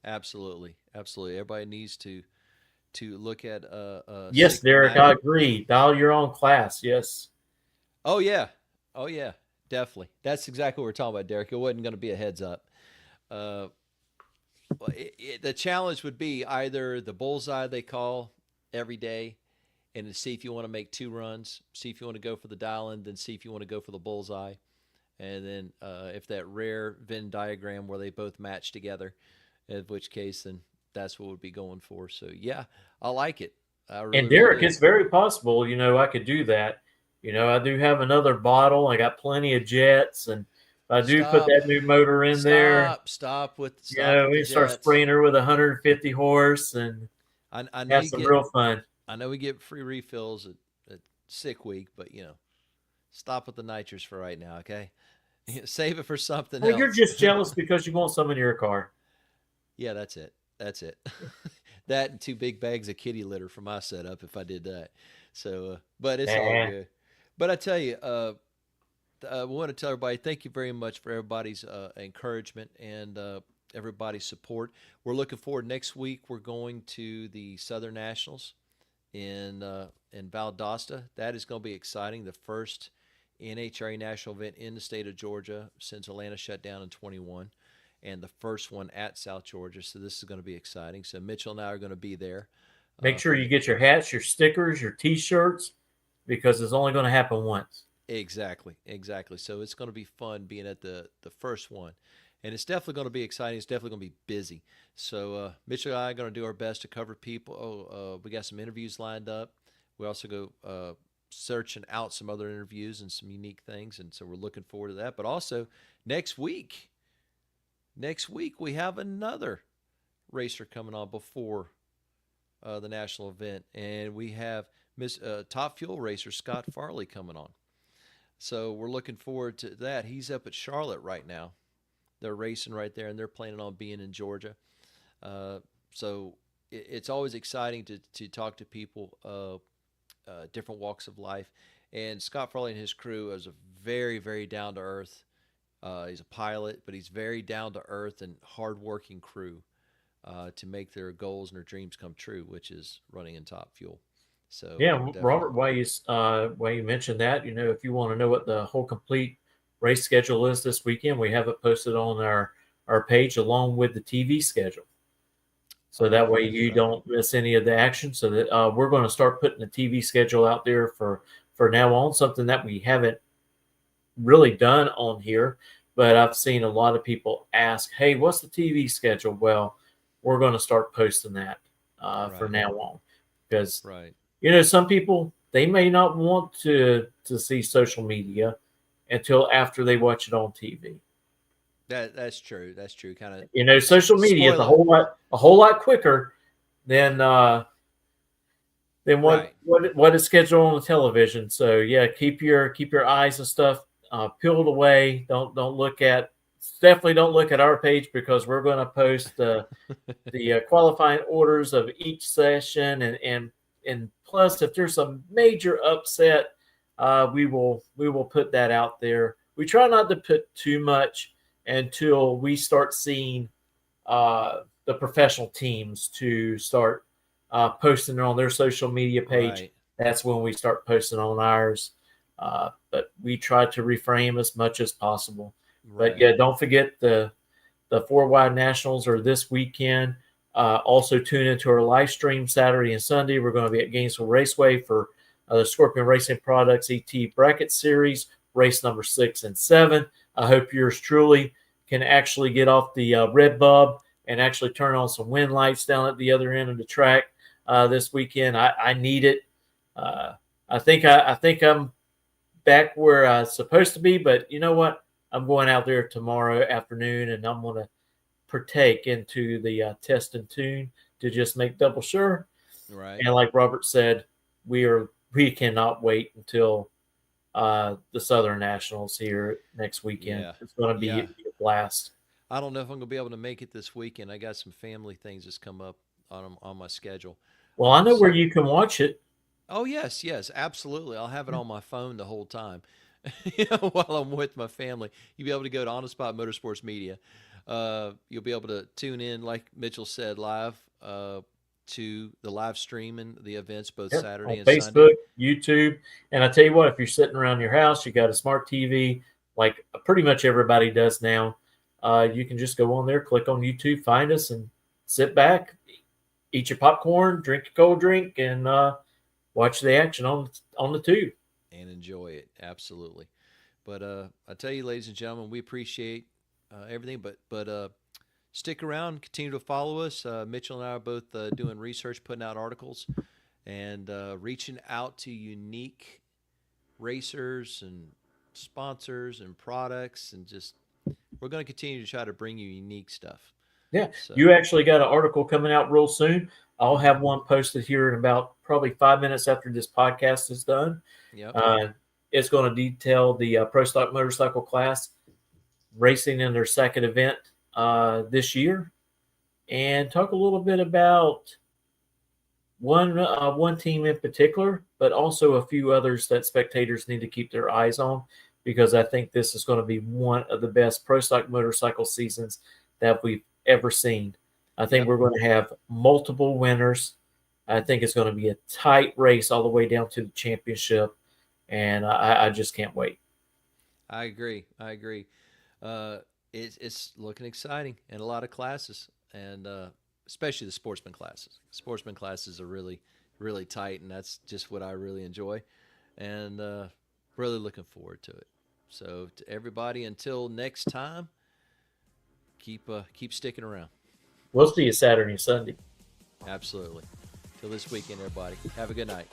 Absolutely, absolutely. Everybody needs to look at Yes, Sick the Derek, Mag. I agree. Dial your own class. Yes. Oh yeah, oh yeah, definitely. That's exactly what we're talking about, Derek. It wasn't going to be a heads up. Uh, well, the challenge would be either the bullseye they call every day, and to see if you want to make two runs, see if you want to go for the dial-in, then see if you want to go for the bullseye, and then if that rare Venn diagram where they both match together, in which case then that's what we'd be going for. So yeah, I like it. I And really, really Derek, do. it's very possible, I could do that. I do have another bottle. I got plenty of jets, and if I do put Stop, that new motor in there, stop with the we start Jets. spraying her with 150 horse and I know have you some get real fun. I know we get free refills at sick week, but stop with the nitrous for right now, okay? Save it for something Well, you're else. just jealous because you want some in your car. Yeah, that's it. That's it. That and two big bags of kitty litter for my setup if I did that. So, but it's all Nah. good. But I tell you, I want to tell everybody thank you very much for everybody's encouragement and everybody's support. We're looking forward next week. We're going to the Southern Nationals in Valdosta. That is going to be exciting. The first NHRA national event in the state of Georgia since Atlanta shut down in 21, and the first one at South Georgia. So this is going to be exciting. So Mitchell and I are going to be there. Make sure For you get your hats, your stickers, your T-shirts, because it's only going to happen once. Exactly, exactly. So it's going to be fun being at the first one, and it's definitely going to be exciting. It's definitely going to be busy. So Mitchell and I are going to do our best to cover people. We got some interviews lined up. We also go searching out some other interviews and some unique things, and so we're looking forward to that. But also next week we have another racer coming on before the national event, and we have top fuel racer Scott Farley coming on. So we're looking forward to that. He's up at Charlotte right now. They're racing right there, and they're planning on being in Georgia. So it's always exciting to talk to people, different walks of life. And Scott Farley and his crew is a very, very down-to-earth. He's a pilot, but he's very down-to-earth and hard-working crew to make their goals and their dreams come true, which is running in top fuel. So yeah, definitely. Robert, while you mentioned that, if you want to know what the whole complete race schedule is this weekend, we have it posted on our page along with the TV schedule. So that way you don't miss any of the action. So that we're going to start putting the TV schedule out there for now on, something that we haven't really done on here. But I've seen a lot of people ask, hey, what's the TV schedule? Well, we're going to start posting that for now on. Because, some people, they may not want to see social media until after they watch it on TV. That's true. That's true. Kind of. Social media is a whole lot quicker than what is scheduled on the television. So yeah, keep your eyes and stuff peeled away. Definitely don't look at our page, because we're going to post the qualifying orders of each session, and plus if there's a major upset, we will put that out there. We try not to put too much until we start seeing the professional teams to start posting on their social media page. Right. That's when we start posting on ours. But we try to reframe as much as possible. Right. But yeah, don't forget the 4 Wide Nationals are this weekend. Also tune into our live stream Saturday and Sunday. We're going to be at Gainesville Raceway for the Scorpion Racing Products ET Bracket Series, race number 6 and 7. I hope yours truly can actually get off the red bulb and actually turn on some wind lights down at the other end of the track this weekend. I need it. I think I'm back where I'm supposed to be, but you know what? I'm going out there tomorrow afternoon, and I'm going to partake into the test and tune to just make double sure. Right. And like Robert said, we cannot wait until the Southern Nationals here next weekend. Yeah. It's going to be a blast. I don't know if I'm going to be able to make it this weekend. I got some family things that's come up on my schedule. Well, I know where you can watch it. Oh, yes, absolutely. I'll have it on my phone the whole time while I'm with my family. You'll be able to go to On the Spot Motorsports Media. You'll be able to tune in, like Mitchell said, live to the live streaming the events both Saturday and Facebook, Sunday. YouTube. And I tell you what, if you're sitting around your house, you got a smart TV, like pretty much everybody does now, you can just go on there, click on YouTube, find us, and sit back, eat your popcorn, drink a cold drink, and watch the action on the tube. And enjoy it, absolutely. But I tell you, ladies and gentlemen, we appreciate everything, but stick around, continue to follow us. Mitchell and I are both doing research, putting out articles, and reaching out to unique racers and sponsors and products, and just we're going to continue to try to bring you unique stuff. Yeah, so. You actually got an article coming out real soon. I'll have one posted here in about probably 5 minutes after this podcast is done. Yep. It's going to detail the Pro Stock Motorcycle class racing in their second event this year, and talk a little bit about one team in particular, but also a few others that spectators need to keep their eyes on, because I think this is going to be one of the best Pro Stock motorcycle seasons that we've ever seen. I think we're going to have multiple winners. I think it's going to be a tight race all the way down to the championship, and I just can't wait. I agree. It's looking exciting, and a lot of classes, and especially the sportsman classes. Sportsman classes are really, really tight, and that's just what I really enjoy, and really looking forward to it. So to everybody, until next time, keep sticking around. We'll see you Saturday and Sunday. Absolutely. Till this weekend, everybody. Have a good night.